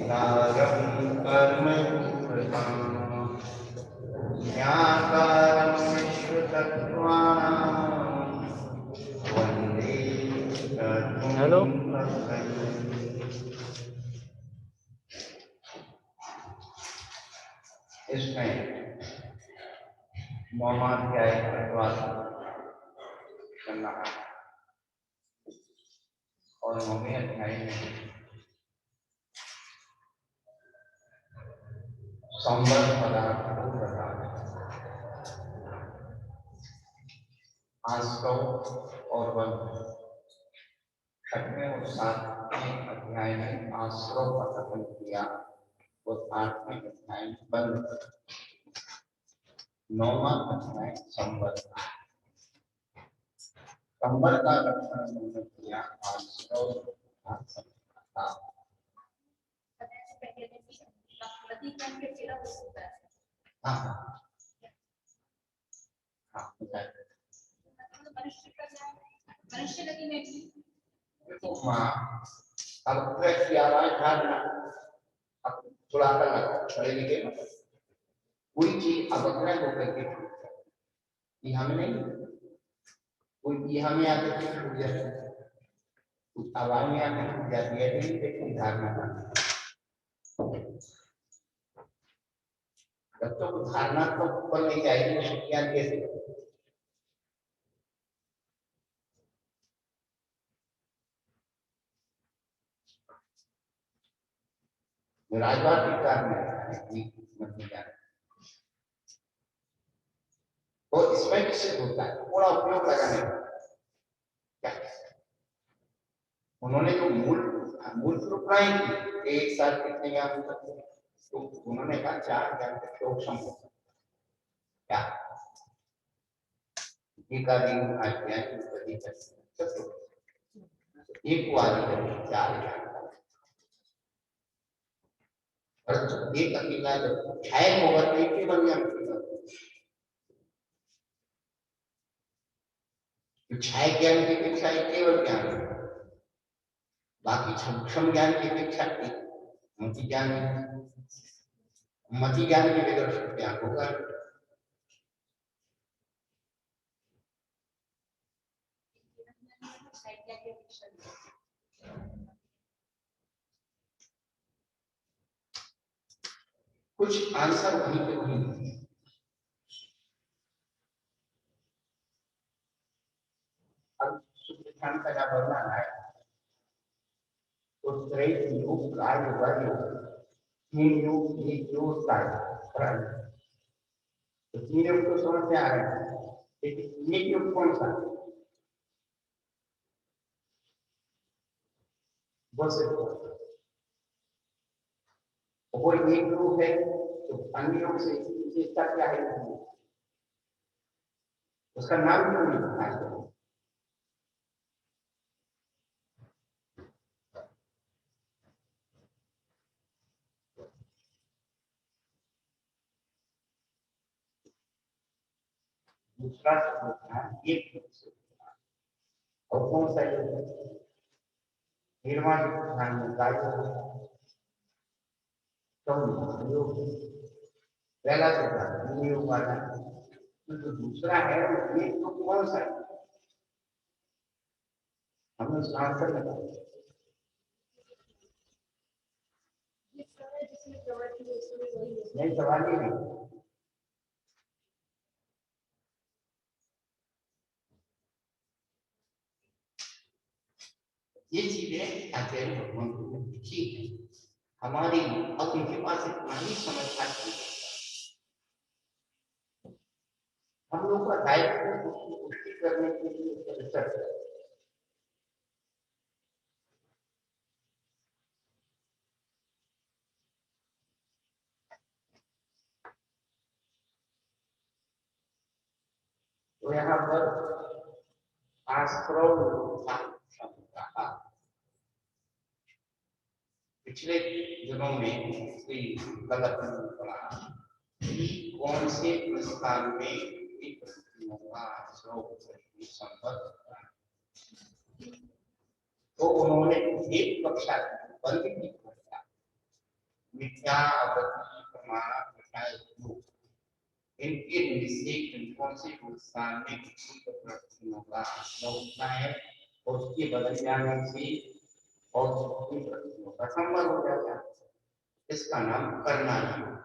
सारं कर्मयोगं ज्ञातारं विश्वतत्त्वानां वन्दे हेलो इसमें नौमाध्याय करना है और नौवें अध्याय में संबंध पदार्थ को बताना आश्रव और बंध। छठवें और सातवें अध्याय में आश्रव का कथन किया और आठवें अध्याय में बंध। नौवां अध्याय संबंध का लक्षण हमने किया आश्रव का मनुष्य लगी में देखो माँ अब प्रेस की आवाज ढालना अब थोड़ा कर लगा पढ़े लिखे कोई चीज अवग्रह होकर के ये हमें नहीं कोई ये हमें आकर के छूट जाती है कुछ आवाज में आकर छूट जाती है तो इनकी धारणा जब तक तो धारणा तो ऊपर नहीं जाएगी तो ज्ञान कैसे राजवाद के कारण तो इसमें किससे होता है थोड़ा उपयोग लगाने क्या उन्होंने जो मूल रूपराएं की एक साथ कितने ज्ञान हो सकते हैं तो उन्होंने कहा 4 ज्ञान के श्लोक संभव क्या एकादि अध्याय एक वाली 4 ज्ञान परंतु एक अकेला जब छाया होगा तो एक केवल ज्ञान छाया ज्ञान की अपेक्षा एक केवल ज्ञान बाकी सूक्ष्म ज्ञान की अपेक्षा मति ज्ञान के बगैर ज्ञान होगा कुछ आंसर वहीं पे वहीं अब सुखान का जब वर्णन है तो त्रैत योग काल वायु 3 योग एक योग काल तो 3 योग तो समझ में आ रहे हैं लेकिन एक योग कौन सा वो एक योग है तो अन्य योग से विशेषता क्या है उसका नाम क्यों नहीं पता है दूसरा होता है एक और कौन सा योग है निर्माण स्थान में कार्य योग पहला योग वाला जो दूसरा है वो एक तो कौन सा है हमने उसका आंसर लगाया नहीं सवाल ही नहीं ये चीजें आचार्य भगवान को लिखी है हमारी अब उनके पास इतना ही समझ आती है हम लोग का दायित्व उसकी पुष्टि करने के लिए रिसर्च है तो यहाँ पर आश्रव पिछले दिनों में कौन से प्रस्थान में तो उन्होंने एक कक्षा बंद की मिथ्या अवधि प्रमाण घटाए योग इनके निश्चय कौन से स्थान में प्रदर्शन होगा होता है और उसके बदल जाने से और का संबंध हो जाता है। इसका नाम करना योग।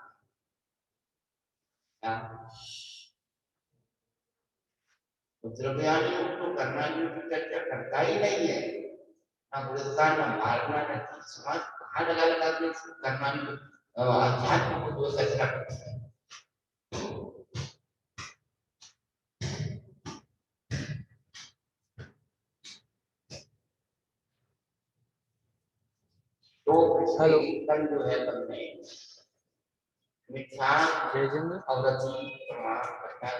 तो द्रव्यान योग तो करना योग की चर्चा करता ही नहीं है। ना गुणस्थान ना मार्गना ना समाज कहाँ लगा के करना योग अध्यात्म को दोष अच्छा करता है। तो हेलो कल जो है तुमने मिथ्या अवधि प्रमाण घटाए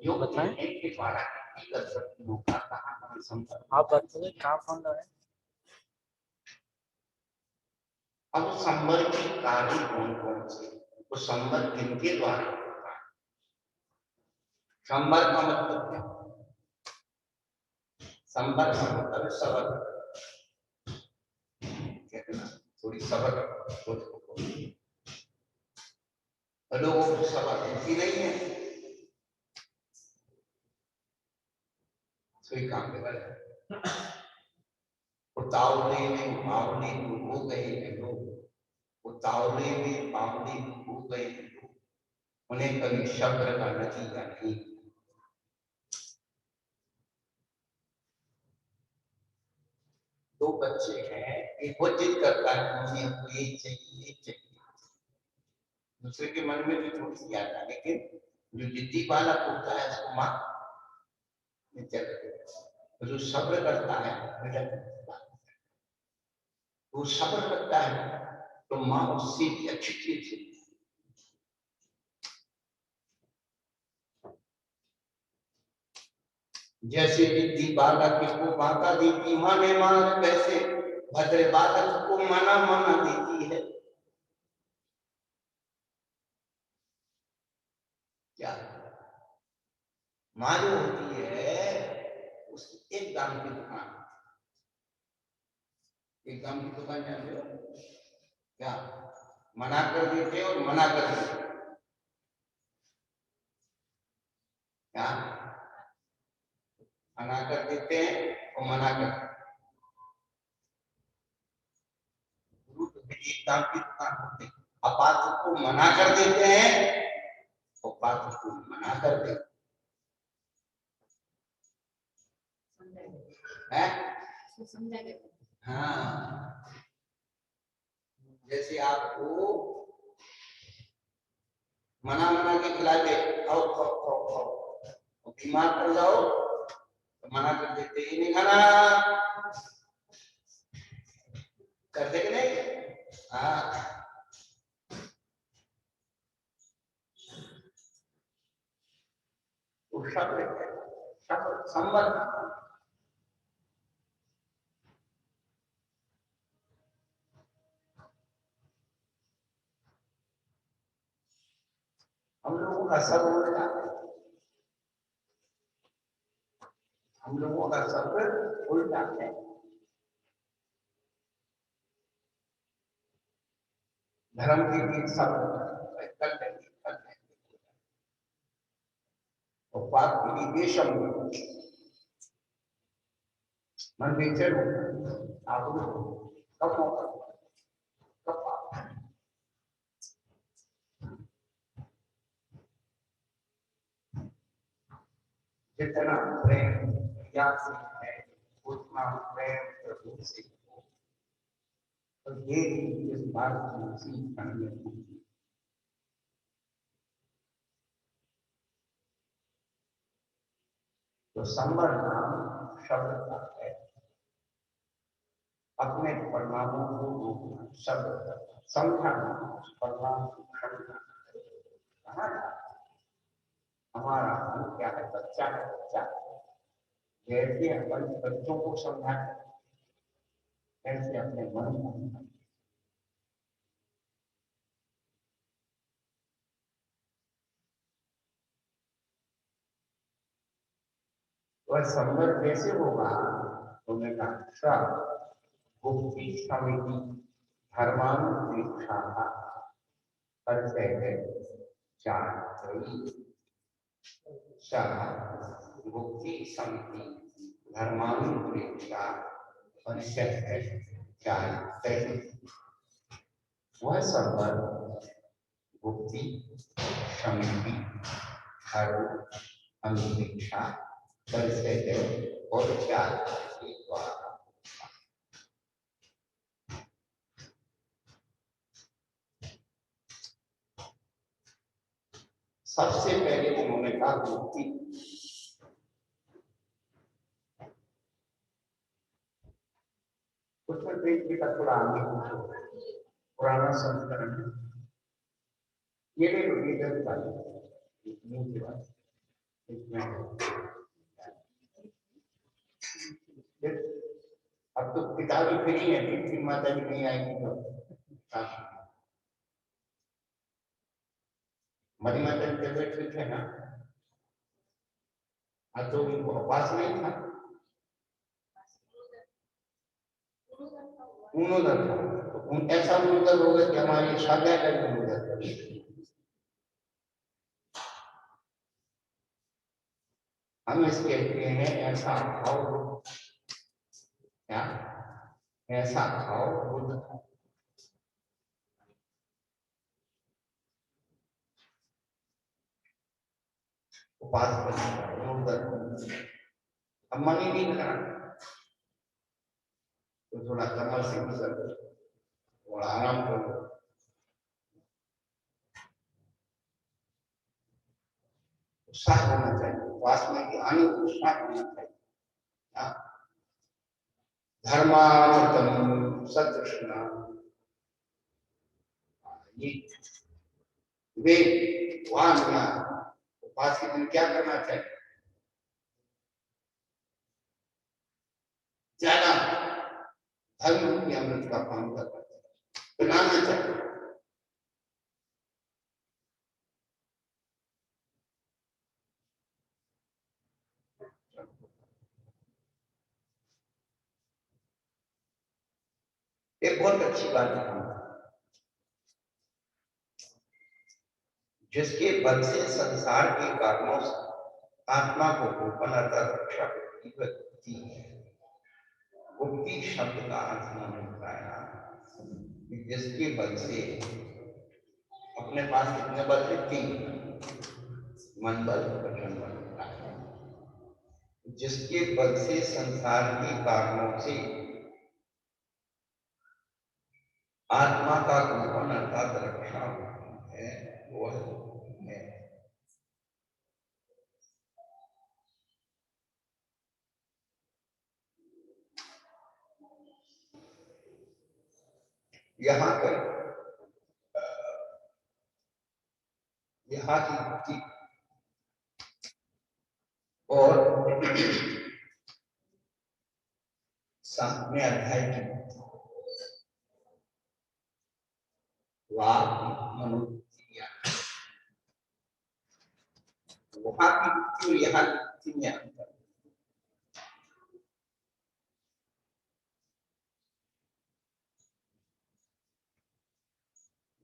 योग बताएं। इनके द्वारा कितनी कर सकती हूँ का कहाँ संपर्क आप बताइए कहाँ फोन लगा है? अब संवर्ग के कार्य कौन कौन से वो संवर्ग किनके द्वारा होता है। संवर्ग का मतलब क्या संवर्ग का मतलब सबक कहना थोड़ी सबक लोगों को सबक होती नहीं है कोई काम के बारे उतावले में बावले हो गए हैं लोग उतावले में बावले हो गए हैं लोग उन्हें कभी शब्द का नतीजा नहीं। दो बच्चे हैं एक वो जिद करता है मुझे हमको ये चाहिए दूसरे के मन में भी थोड़ी सी आता है लेकिन जो जिद्दी बालक होता है उसको माँ तो जो सब्र करता है वो सब्र करता है तो माँ उससे भी अच्छी चीज है। जैसे जिद्दी बालक को माता देती माँ ने मार कैसे भद्र बालक को मना माना देती है। क्या माँ जो होती है उसकी एक दाम की दुकान एक दाम की दुकान जानते हो क्या मना कर देते और मना कर देते क्या मना कर देते हैं और मना कर गुरु तो एक दाम की दुकान होती है अपात्र को मना कर देते हैं और पात्र को मना कर देते हैं। हाँ जैसे आपको मना मना के खिलाते खाओ खाओ खाओ खाओ बीमार पड़ जाओ तो मना कर देते ही नहीं खाना करते कि नहीं। हाँ तो शब्द संबंध हम लोगों का सब उल्टा है हम लोगों का सब उल्टा है। धर्म के गीत सब कर लेंगे और पाप के लिए बेशम मन बेचैन होता आप कब मौका कब पाप जितना प्रेम या से है उतना प्रेम प्रभु से हो। तो ये इस बात की सीख करनी होगी। तो संबंध नाम शब्द का है अपने परिणामों को रोकना शब्द समझाना परिणाम को क्षमता कहा हमारा मन क्या है बच्चा जैसे अपन बच्चों को समझाते ऐसे अपने मन को समझाते। वह संबंध कैसे होगा तो मैं कहा भुक्ति समिति धर्मानुदीक्षाः परित्यज्य चारि सः भुक्ति समिति धर्मानुदीक्षा परित्यज्य चारि वह संबंध भुक्ति समिति धर्म अनुदीक्षा परित्यज्य और चारि के द्वारा सबसे पहले उन्होंने कहा मुक्ति। उसमें प्रीति का थोड़ा पुराना संस्करण है, ये भी रीडर का अब तो किताबें फ्री है, फिर माता जी नहीं आएगी तो मणिमाता की तबियत ठीक है ना? हाँ तो उनको पास नहीं था, उन्होंने तो उन ऐसा उन्नत हो गया कि हमारी शादी का भी उन्नत हम इसके कहते हैं ऐसा खाओ, क्या ऐसा खाओ बुद्ध खाओ। उपास अब मन ही नहीं लगा तो थोड़ा कमर से गुजर थोड़ा आराम करो। उत्साह होना चाहिए, उपास में कि आने को उत्साह होना चाहिए। धर्मामृतम सदृशना ये वे उपास के दिन क्या करना चाहिए? ज्यादा धर्म की अमृत का पान करना चाहिए, पिलाना चाहिए। एक बहुत अच्छी बात है, जिसके बल से संसार के कारणों से आत्मा को गोपनता रक्षा होती है। गुप्ति शब्द का अर्थ उन्होंने बताया कि जिसके बल से अपने पास कितने बल थे? 3, मन बल, वचन बल, जिसके बल से संसार के कारणों से आत्मा का गोपन अर्थात रक्षा होती है, वह है यहाँ पर यहाँ की बुद्धि और 7वें अध्याय की मनुष्य वहां की बुद्धि और यहाँ की बुद्धि में अंतर।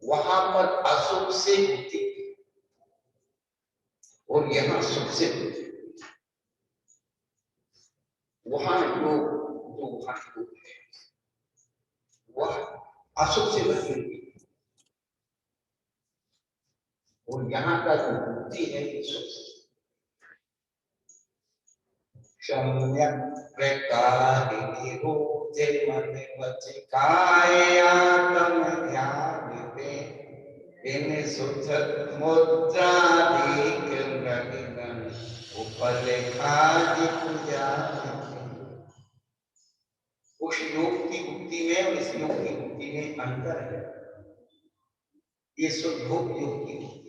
वहां पर अशुभ से बुद्धि और यहाँ सुख से बुद्धि। वहां योग जो वहां योग है वह अशुभ से बुद्धि और यहाँ का जो बुद्धि है सुख से। सम्यक प्रकारितो जन्मते वचिकायातम ध्यानिते इन सुचत मुद्राधिक रविगण उपलेखादि पूजा। उस योग की मुक्ति में और इस योग की मुक्ति में अंतर है। ये शुद्धोग योग की मुक्ति,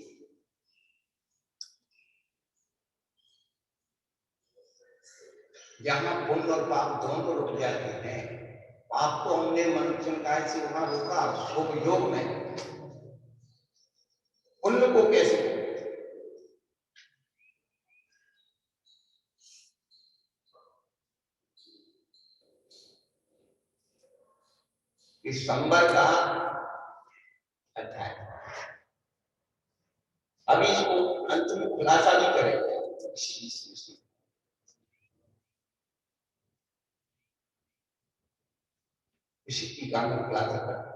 जहां पुण्य और पाप दोनों रुक जाते हैं। पाप को हमने मनुष्य निकाय से वहां रोका, शुभ योग में पुण्य को कैसे? इस संबर का अध्याय। अभी इसको अंत में खुलासा भी करेंगे। इसी की काम में खुलासा करें।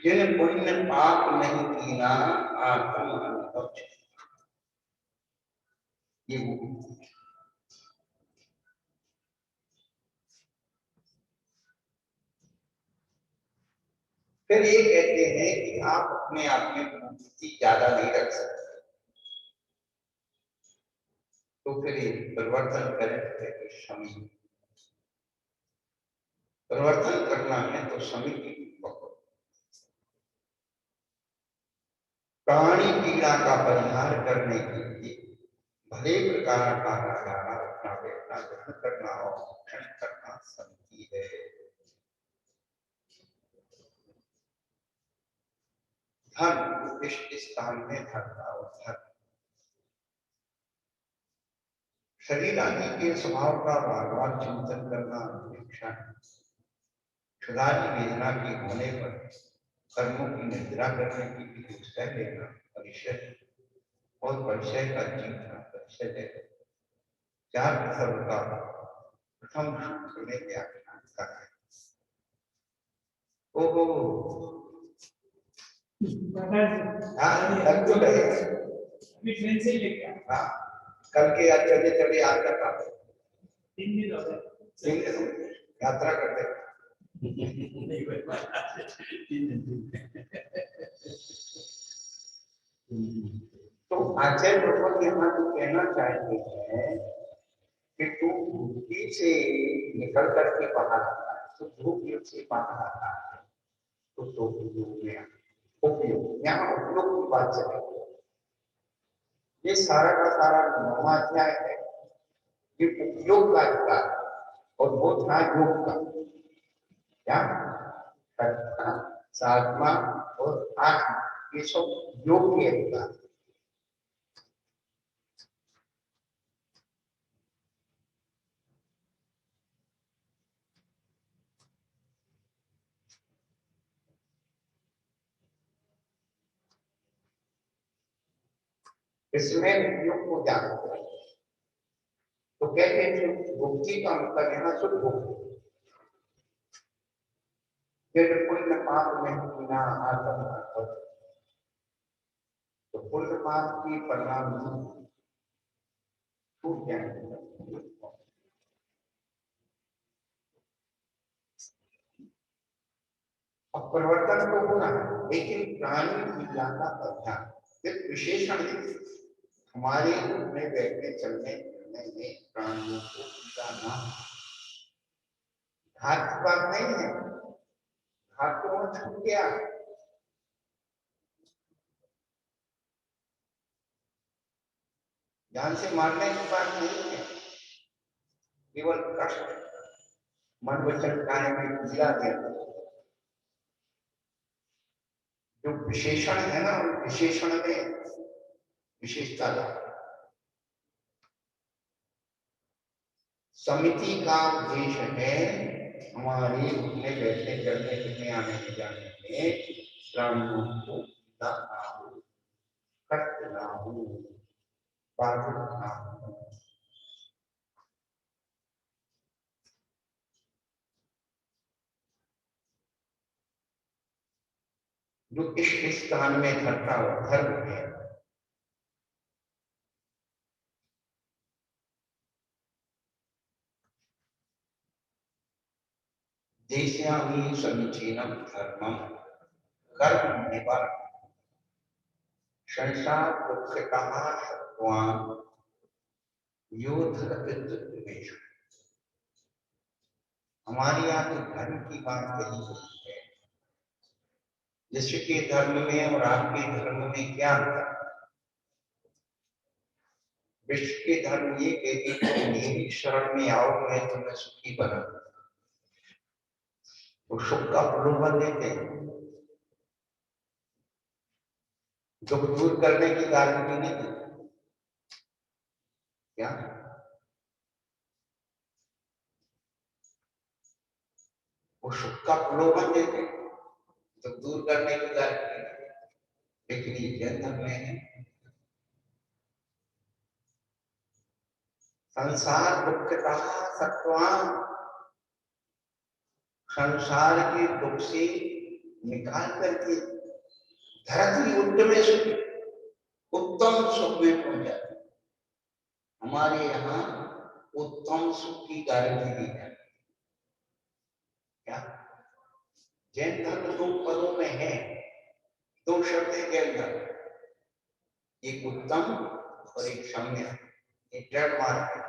जिन पुण्य पाप नहीं कीना आत्म अनुभव। ये फिर ये कहते हैं कि आप अपने आप में मूर्ति ज्यादा नहीं रख सकते, तो फिर ये परिवर्तन करें। तो शमी परिवर्तन करना है तो शमी की पकड़ो। प्राणी पीड़ा का परिहार करने के लिए भले प्रकार का नजारा अपना बेटा ग्रहण करना और भक्षण करना संति है। धर्म इस स्थान में धर्म और धर्म शरीर आदि के स्वभाव का बार बार चिंतन करना अपेक्षा क्षुधारी वेदना के होने पर कर्मों की निद्रा करने की व्यवस्था लेना परिषद और परिचय का जीतना परिषद है। चार सर्व का प्रथम सूत्र में व्याख्यान कर रहे हैं। ओहो लग तो रहे ट्रेन से ही लेके हाँ, कल के आज चले चले आज तक आ गए। 3 दिन हो गए। 3 दिन हो गए यात्रा करते। नहीं कोई बात नहीं। 3 दिन। तो आचार्य भगवान यहाँ तो कहना चाहते हैं कि तू बुद्धि से निकल करके बाहर आता है, तो भूख योग से बाहर आता है, तो उपयोग में उपयोग यहाँ उपयोग की बात चलेगी। ये सारा का सारा 9वां अध्याय है, ये उपयोग का अधिकार और वो था योग का। क्या 7वां और 8वां ये सब योग के अधिकार। इसमें उपयोग को जानते हैं तो कहते हैं भुक्ति का मतलब यहाँ शुद्ध भुक्ति। पुण्य पाप में बिना आत्म तो पुण्य पाप की परिणाम छूट जाएंगे। अब परिवर्तन तो होना है, लेकिन प्राणी पीड़ा का अध्याय एक विशेषण है। हमारे उठने बैठने चलने फिरने में प्राणियों को पीड़ा ना, घात की बात नहीं है, घात तो वहां छूट गया। जान से मारने की बात नहीं है, केवल कष्ट मन वचन काया में पीड़ा देना। जो विशेषण है ना, विशेषण में विशेषता ला। समिति का उद्देश्य है हमारे उठने बैठने चलने फिरने आने जाने में प्राणियों को पीड़ा ना हो, कष्ट ना हो, बाधित ना हो। जो इस स्थान में घटना हुआ धर्म है। देश्यामि समीचीनम धर्मम कर्म निवारण संसार दुख कहा सत्वान योद्ध। हमारे यहाँ तो धर्म की बात कही गई है। जिसके धर्म में और आपके धर्म में क्या अंतर? विश्व के धर्म ये कहते हैं मेरी शरण में आओ मैं तुम्हें सुखी बना, तो सुख का प्रलोभन देते हैं, दुख दूर करने की गारंटी नहीं देते। क्या वो सुख का प्रलोभन देते तो दूर करने की गारंटी नहीं। लेकिन ये जैन धर्म में है संसार दुखता सत्वान, संसार के दुख से निकाल करके धरती उत्तम सुख में पहुंच जाती। हमारे यहाँ उत्तम सुख की गारंटी दी जाती है। क्या जैन धर्म 2 पदों में है, 2 शब्द है जैन धर्म, एक उत्तम और एक सम्यक। एक ट्रेडमार्क है,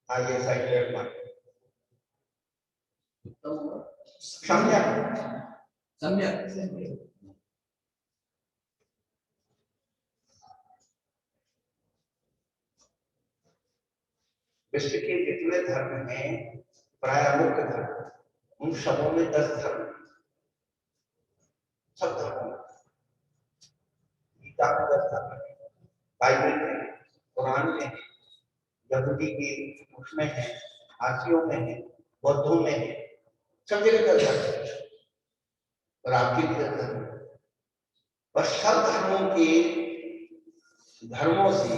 ISI ट्रेडमार्क। सम्यक सम्यक विश्व के जितने धर्म हैं, प्राय मुख्य धर्म, उन सबों में 10 धर्म, सब धर्मों में गीता में 10 धर्म है, बाइबल में, कुरान में, यहूदी के उसमें है, हासियों में है, बौद्धों में है, सब जगह 10 धर्म है। और आपके भी 10 धर्म है। और सब धर्मों से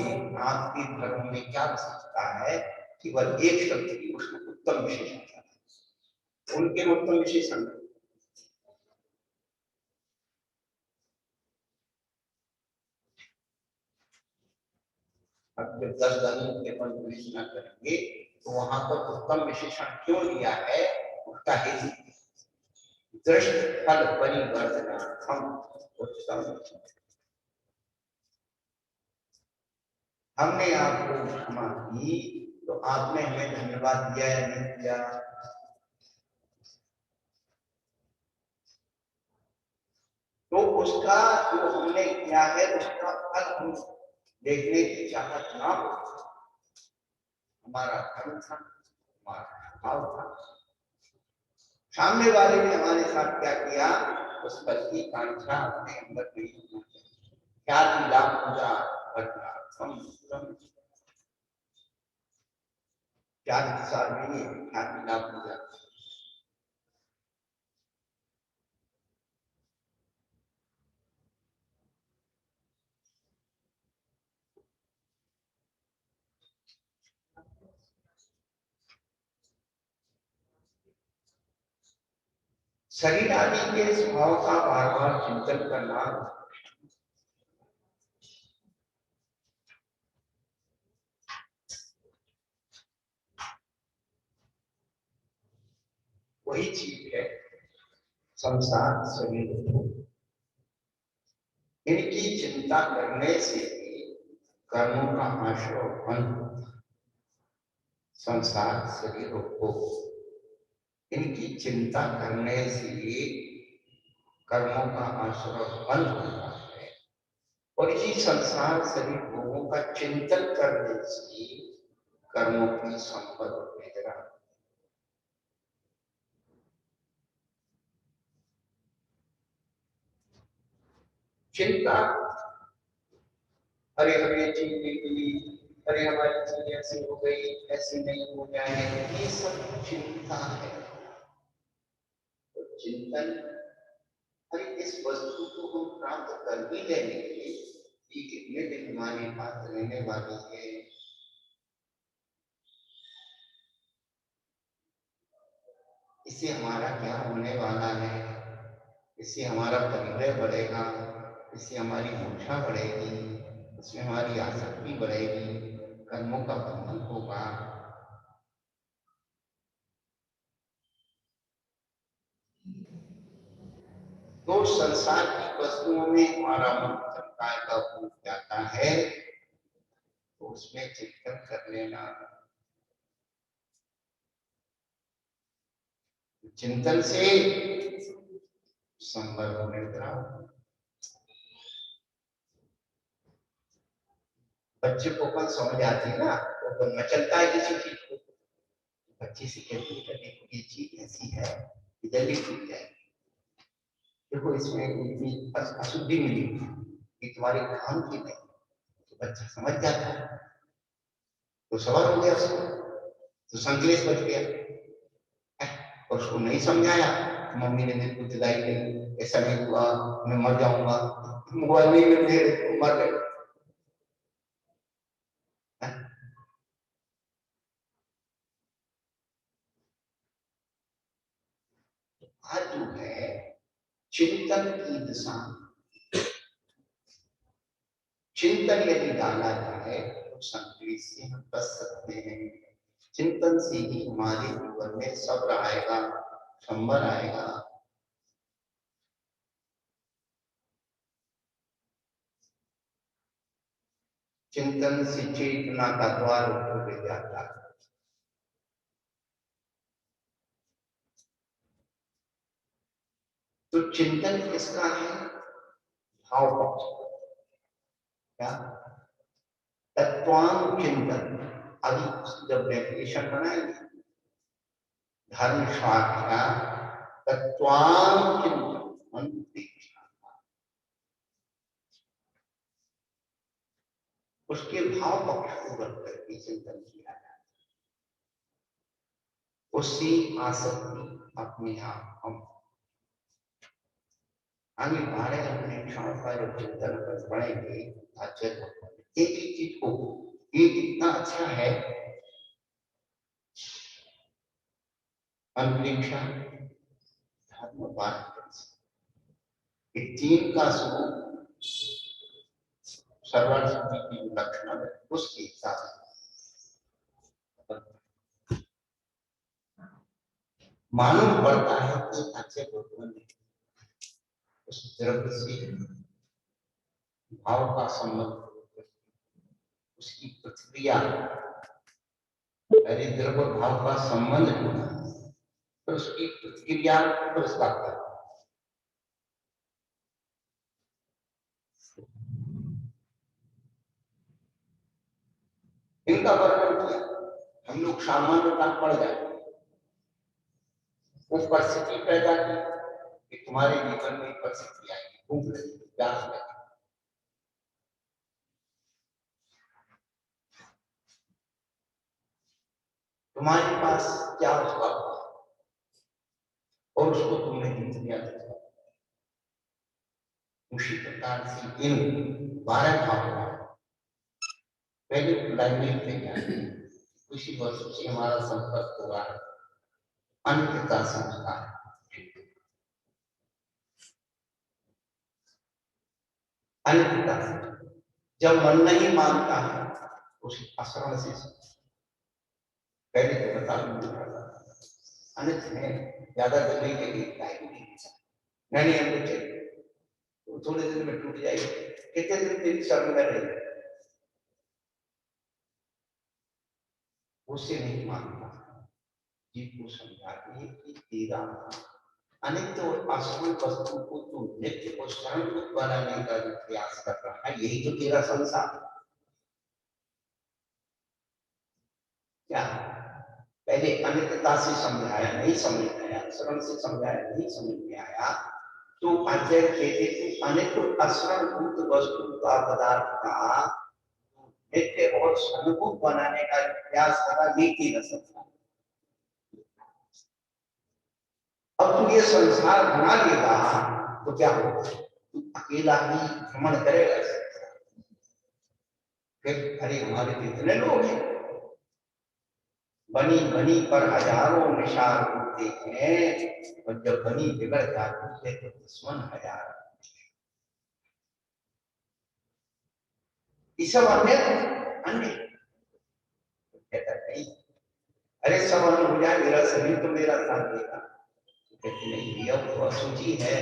आपके धर्म में क्या विशेषता है कि वह एक शब्द की उसमें उत्तम विशेषता है, उनके उत्तम विशेषण। अब जब 10 धर्मों के अपन विवेचना करेंगे तो वहां पर उत्तम विशेषण क्यों लिया है उसका हेतु दृष्ट फल परिवर्तनार्थम उत्तम। हमने आपको क्षमा की तो आपने हमें धन्यवाद दिया या नहीं दिया? तो उसका जो हमने किया है उसका फल हम देखने की चाहत ना हो। हमारा धर्म था, हमारा भाव था, सामने वाले ने हमारे साथ क्या किया उस पर की कांक्षा अपने अंदर नहीं होना चाहिए। क्या लाभ पूजा क्या लाभ पूजा। शरीर आदि के स्वभाव का बार बार चिंतन करना वही चीज है संसार शरीर। इनकी चिंता करने से कर्मों का आश्रय बंद होता है। संसार शरीरों को इनकी चिंता करने से कर्मों का आश्रय बंद होता है और इसी संसार शरीर भोगों का चिंतन करने से कर्मों की संपत्ति वगैरह। चिंता, अरे हमें चीज मिली, अरे हमारी चीज ऐसी हो गई, ऐसी नहीं हो जाए, ये सब चिंता है। तो चिंतन, अरे इस वस्तु को हम प्राप्त कर भी लेंगे कि कितने दिन हमारे पास रहने वाली है, इससे हमारा क्या होने वाला है, इससे हमारा परिचय बढ़ेगा, इससे हमारी मूर्छा बढ़ेगी, इसमें हमारी आसक्ति बढ़ेगी, कर्मों का बंधन होगा। तो संसार की वस्तुओं में हमारा मन चमकाए का भूल जाता है तो उसमें चिंतन कर लेना। चिंतन से संबल निद्रा। बच्चे को अपन समझ आती है ना तो अपन मचलता है किसी चीज को, बच्चे से कहती है देखो ये चीज ऐसी है कि जल्दी टूट जाएगी, देखो इसमें इतनी अशुद्धि मिली कि तुम्हारे काम की नहीं, तो बच्चा समझ जाता है तो सवाल हो गया उसको, तो संकलेश बच गया। और उसको नहीं समझाया मम्मी ने मेरे को जुदाई की, ऐसा नहीं हुआ, मैं मर जाऊंगा, मोबाइल में मेरे मर गए। आज जो है चिंतन की दिशा, चिंतन यदि डाला जाए तो संतुलित से हम बच सकते हैं। चिंतन से ही हमारे जीवन में सब्र आएगा, संबर आएगा। चिंतन से चेतना का द्वार खुल जाता है। तो चिंतन किसका है? भाव पक्ष। क्या तत्वान चिंतन, अभी जब डेफिनेशन बनाएंगे धर्म साख्या तत्वान चिंतन, उसके भाव पक्ष को रख करके चिंतन किया जाए। उससे आसक्ति अपने आप हम आगे बारे अपने क्षण का जब चिंतन कर पड़ेंगे, एक ही चीज को ये कितना अच्छा है, अंतरिक्षा धर्म पारदर्श, ये तीन का स्वरूप सर्वर सिद्धि की लक्षण है, उसके हिसाब मालूम पड़ता है कि अच्छे भगवान ने उस द्रव्य से भाव का संबंध, उसकी प्रक्रिया, यदि द्रव्य भाव का संबंध होना तो उसकी प्रतिक्रिया पर उसका कर। इनका वर्णन किया, हम लोग सामान्यता पड़ जाए, वो परिस्थिति पैदा की कि तुम्हारे जीवन में परिस्थिति आएगी, भूख लगी, प्यास लगी, तुम्हारे पास क्या उसका और उसको तुमने जीत लिया। उसी प्रकार से इन 12 भावों पहले लाइन में क्या है, उसी वस्तु से हमारा संपर्क हुआ है, अनित्यता संस्कार, अनित्यता जब मन नहीं मानता है उस आश्रम से पहले तो बता अनित है, ज्यादा दिन नहीं लगेगी, नहीं हम तो थोड़े दिन में टूट जाएगी, कितने दिन तेरी शर्म में रहेगी, उसे नहीं मानता। जीव को समझाती है कि तेरा अनित्य और अशुभ वस्तु को तो नित्य और शांत बनाने का जो प्रयास कर रहा है, यही तो तेरा संसार। क्या पहले अनित्यता से समझाया, नहीं समझ में आया, श्रवण से समझाया, नहीं समझ में आया, तो अजय कहते थे अनित्य अश्रम भूत वस्तु का पदार्थ का नित्य और अनुभूत बनाने का प्रयास करा, ये तेरा संसार। अब तू ये संसार बना लेगा तो क्या होगा, तू अकेला ही भ्रमण करेगा, फिर अरे हमारे कितने लोग हैं, बनी बनी पर हजारों निशान होते हैं, और जब बनी बिगड़ जाती है तो दुश्मन हजार। ये सब अन्य अन्य कहता नहीं, अरे सब अन्य हो जाए, मेरा शरीर तो मेरा साथ देगा, कहते नहीं, यह तो अशुचि है,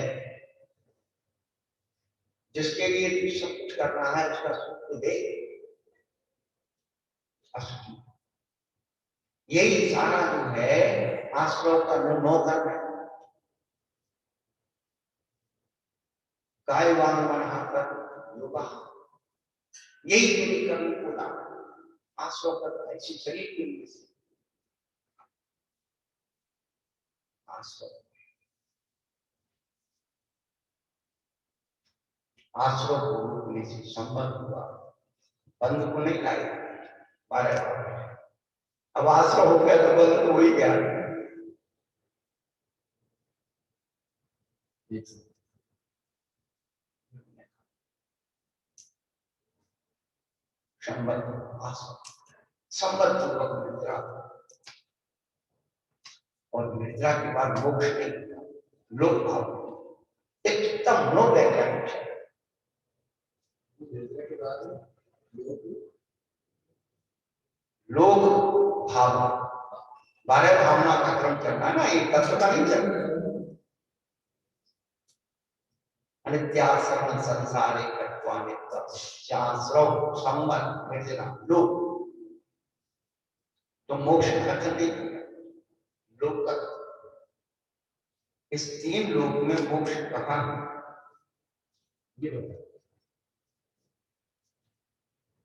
जिसके लिए तू सब कुछ कर रहा है उसका सुख तो दे। अशुचि यही सारा जो है आश्रव का नो कर्म है, काय वांग मन हाथ योगा, यही मेरी कर्म को ला आश्रव का ऐसी शरीर के लिए आश्रव आश्रव को रोकने से संबंध हुआ, बंद को नहीं लाए 12। अब आश्रव हो गया तो बंद तो हो ही गया। संबद्ध पूर्वक निद्रा, और निद्रा के बाद मोक्ष नहीं, लोक भाव, एकदम नो वैज्ञानिक है। निद्रा के बाद लोक भाव, 12 भावना का क्रम करना ना, एक तत्व का नहीं चलना। अनित्यासरण संसार संबंध निर्जना लोक, तो मोक्ष अर्थ नहीं लोक का। इस 3 लोक में मोक्ष कहाँ है?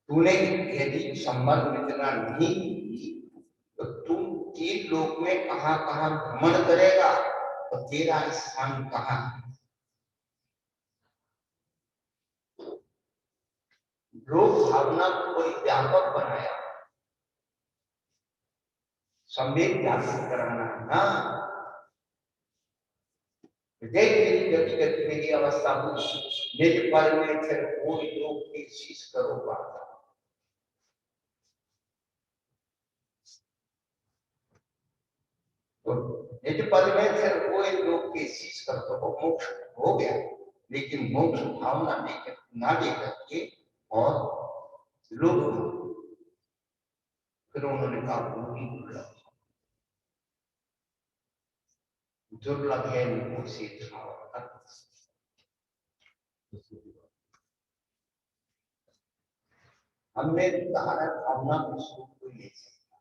तूने यदि संबंध निर्जना नहीं की तो तुम 3 लोक में कहाँ कहाँ भ्रमण करेगा, तो तेरा स्थान कहाँ है? लोक भावना को कोई व्यापक बनाया, संवेद व्यापक कराना ना। तेरी गति गति मेरी अवस्था हुई, निज पद में फिर कोई लोग की शीश करो बात। तो निज पद में फिर कोई लोग की शीश कर तो मोक्ष हो गया, लेकिन मोक्ष भावना ना लेकर के और लोग, फिर उन्होंने कहा दुर्लभ, दुर्लभ है निपुण से था। हमने कहा है भावना को सुख को ले सकता,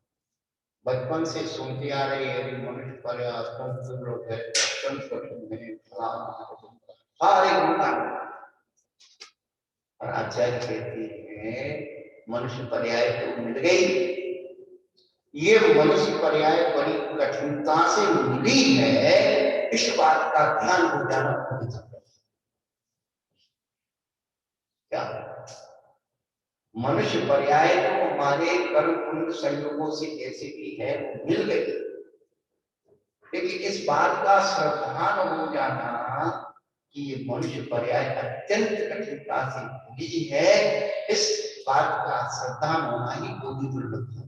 बचपन से सुनते आ रहे यदि मनुष्य पर्यास्तम दुर्लभ है, सारे गुणगान। और आचार्य कहते हैं मनुष्य पर्याय तो मिल गई, ये मनुष्य पर्याय बड़ी कठिनता से मिली है, इस बात का ध्यान हो जाना बहुत जरूरी है। क्या मनुष्य पर्याय तो हमारे कर्म पुण्य संयोगों से जैसे भी है वो मिल गई, लेकिन इस बात का श्रद्धान हो जाना कि ये मनुष्य पर्याय अत्यंत कठिनता से मिली है, इस बात का श्रद्धान होना ही कोई दुर्लभ है।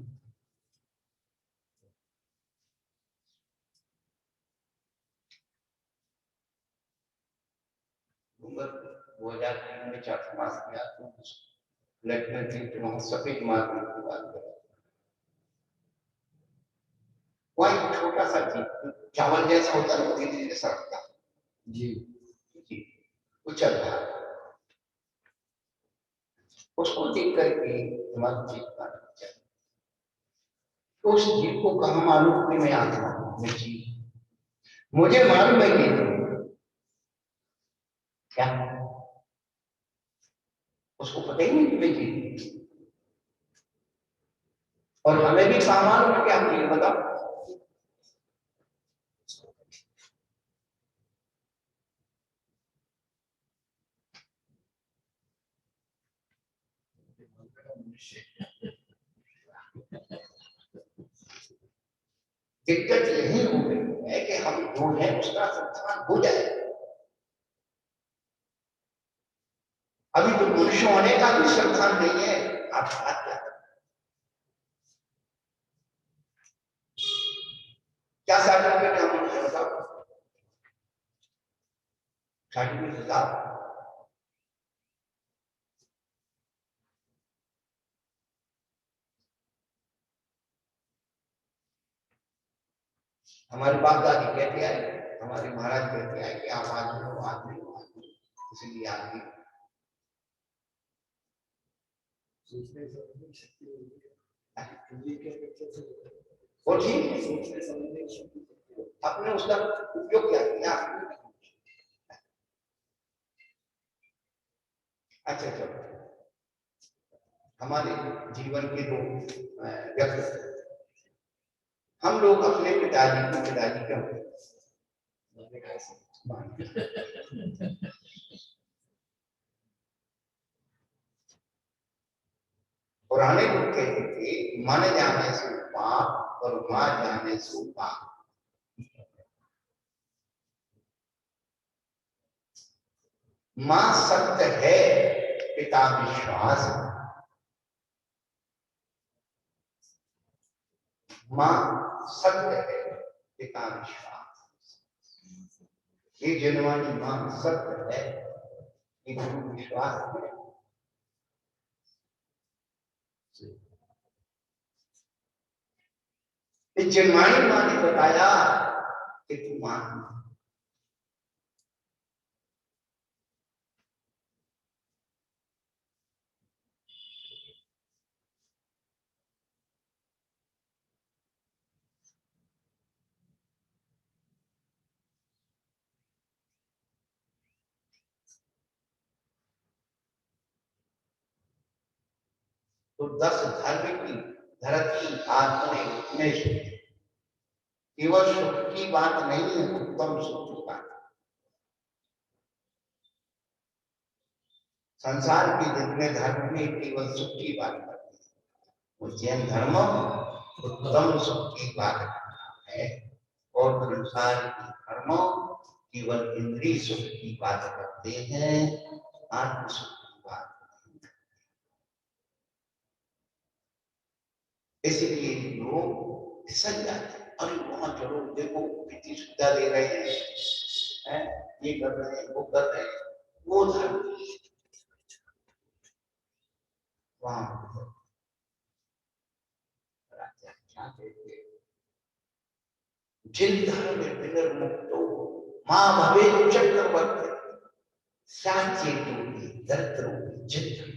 वो 2003 में चातुर्मास किया तो लेफ्टिनेंट थी वहां सफेद मार्ग की बात कर, वही छोटा सा चीज चावल जैसा होता है, वो धीरे धीरे सड़ता जी जी, वो चल रहा है, उसको देख करके हमारी जीव का चल, तो उस जीव को कहा मालूम कि मैं आत्मा हूं, मैं जीव, मुझे मालूम है कि क्या, उसको पता ही नहीं कि मैं जीव, और हमें भी कहा मालूम है कि हम जीव, बताओ। दिक्कत यही हो गई है कि हम जो है उसका संस्थान हो जाए, अभी तो मनुष्य होने का भी संस्थान नहीं है। आप बात क्या सर्टिफिकेट है मनुष्य, बताओ सर्टिफिकेट बताओ। हमारे बाप दादी कहते आए, हमारे महाराज कहते आए कि आप आदमी हो, आदमी हो, आदमी, इसलिए आदमी वो ठीक, आपने उसका उपयोग क्या किया। अच्छा चलो, हमारे जीवन के दो व्यक्ति, हम लोग अपने पिताजी को पिताजी क्यों पुराने लोग कहते थे मन जाने सो पाप और मां जाने सो पाप। मां सत्य है, पिता विश्वास, माँ सत्य है, पिता विश्वास। ये जनवानी माँ सत्य है, ये गुरु विश्वास है। इस जनवानी माँ ने बताया कि तू मान। तो 10 धर्म की धरती आत्मा में केवल सुख की बात नहीं है, उत्तम सुख की बात। संसार के जितने धर्म में केवल सुख की बात करते हैं, वो जैन धर्म उत्तम सुख की बात करता है, और संसार के धर्म केवल इंद्रिय सुख की बात करते हैं, आत्म सुख की बात नहीं करते। इसलिए लोग फिसल जाते हैं, अरे वहां चलो देखो कितनी सुविधा दे रहे हैं, ये कर रहे हैं, वो कर रहे हैं, वो धर्म वहां क्या कहते हैं, जिन धर्म विनिर्मुक्तो मां भवे चक्रवर्ती साचेतोगी दरिद्रोगी जित।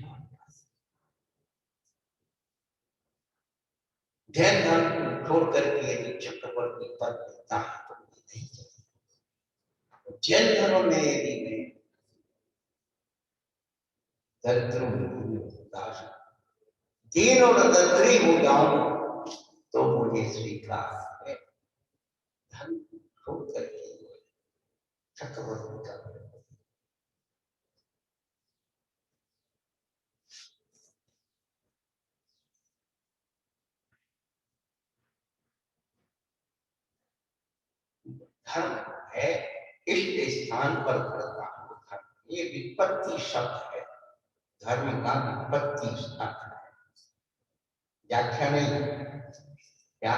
जैन धर्म को छोड़ करके यदि चक्रवर्ती पद मिलता है तो नहीं चाहिए। जैन धर्म में यदि मैं दरिद्रों दास दीन और दरिद्री हो जाऊं तो मुझे स्वीकार है। धर्म छोड़ करके चक्रवर्ती का धर्म है इष्ट स्थान पर करता हूं धर्म। ये विपत्ति शब्द है, धर्म का विपत्ति अर्थ है, व्याख्या नहीं। क्या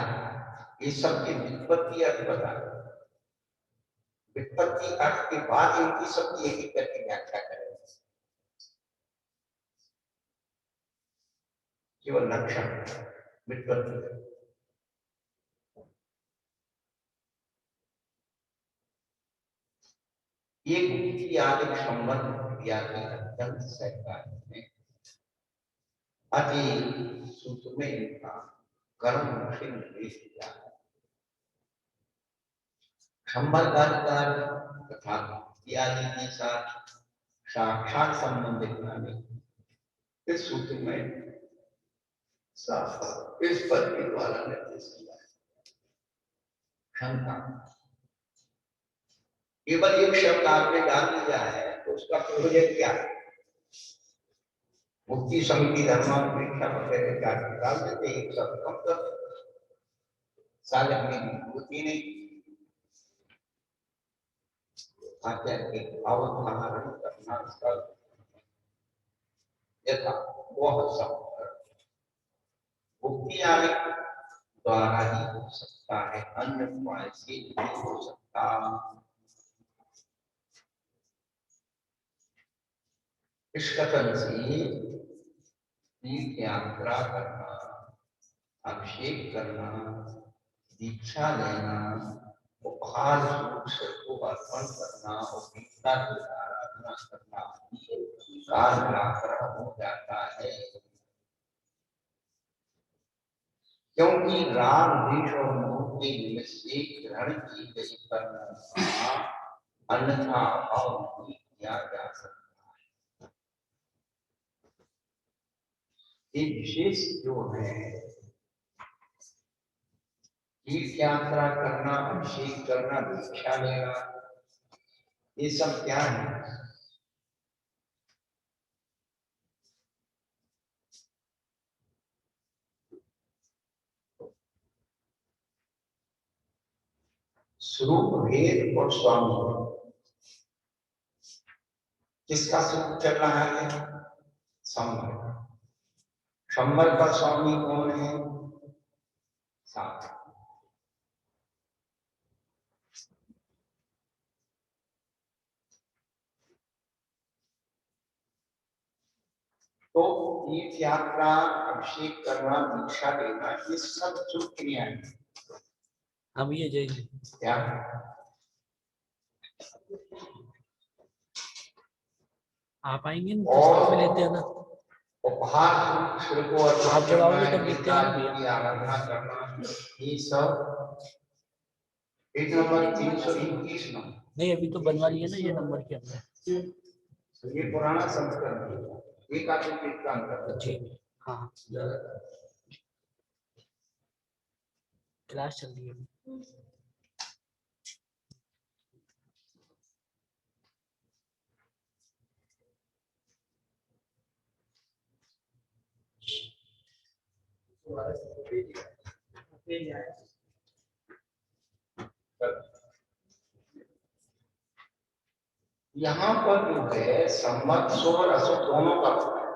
ये सब की विपत्ति अर्थ बता, विपत्ति अर्थ के बाद इनकी सब एक एक करके व्याख्या करेंगे। केवल लक्षण विपत्ति ये मुक्ति आदि संबंध क्रिया की अत्यंत सहकारी है। अति सूत्र में इनका कर्म मुख्य निर्देश दिया है। संबंधकार तथा मुक्ति आदि के साथ साक्षात संबंध दिखाने इस सूत्र में साफ इस पद के द्वारा निर्देश किया है। क्षमता केवल एक शब्द आपने डाल दिया है तो उसका प्रयोजन क्या है? मुक्ति समिति धर्मापेक्षा वगैरह क्या डाल देते, एक शब्द कम कर साधक में होती नहीं। आध्यात्मिक अवधारण करना इसका यथा वह सब मुक्ति आदि द्वारा ही हो सकता है, अन्य उपाय से नहीं हो सकता। इस कथन से तीर्थ यात्रा करना, अभिषेक करना, दीक्षा लेना, उपहार स्वरूप सबको अर्पण करना और गीता की आराधना करना काल ग्रहण हो जाता है। क्योंकि राम देश और मोह के निमित्त से ग्रहण की गई कर्म अन्यथा अभाव नहीं किया जा सकता। ये विशेष जो है तीर्थ यात्रा करना, अभिषेक करना, दीक्षा लेना, ये सब क्या है? स्वरूप भेद और स्वामी। किसका स्वरूप चल रहा है? संवर। संवर का स्वामी कौन है? हाँ। तो तीर्थ यात्रा, अभिषेक करना, दीक्षा देना, ये सब शुभ क्रियाएं हैं। हम ये जाएंगे क्या आप आएंगे ना तो साथ में लेते हैं ना। उपहार स्वरूप को अर्पण आप जब आओगे करना, तब लेते हैं ना गीता जी भैया। की आराधना करना, ये सब पेज नंबर 329 में। नहीं अभी तो बनवा लिए ना ये नंबर के अंदर। तो ये पुराना संस्करण है, एक आदमी पेज का अंतर जी है। हाँ क्लास चल रही है। यहाँ पर जो है संवत्सर और अशुभ दोनों का होता है।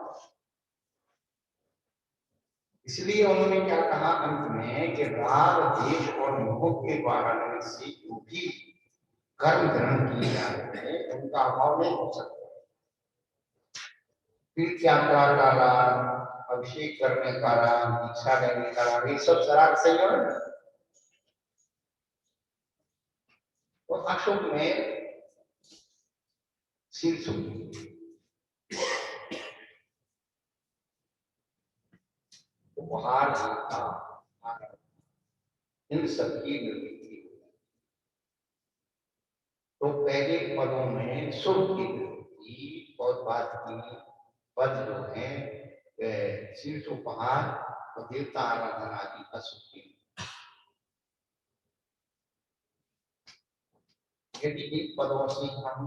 इसलिए उन्होंने क्या कहा अंत में कि राग, देश और मोह के द्वारा से जो भी कर्म ग्रहण किए जा रहे हैं उनका अभाव नहीं हो सकता। तीर्थ यात्रा का राग, अभिषेक करने का राग, दीक्षा लेने का राग, ये सब राग संयोग है। तो अशुभ में शील शुद्धि, उपहार, इन सबकी निवृत्ति। तो पहले पदों में शुभ की निवृत्ति और बाद की पद जो है शीर्ष उपहार और देवता आराधना आदि अशुभ की। यदि इन पदों से हम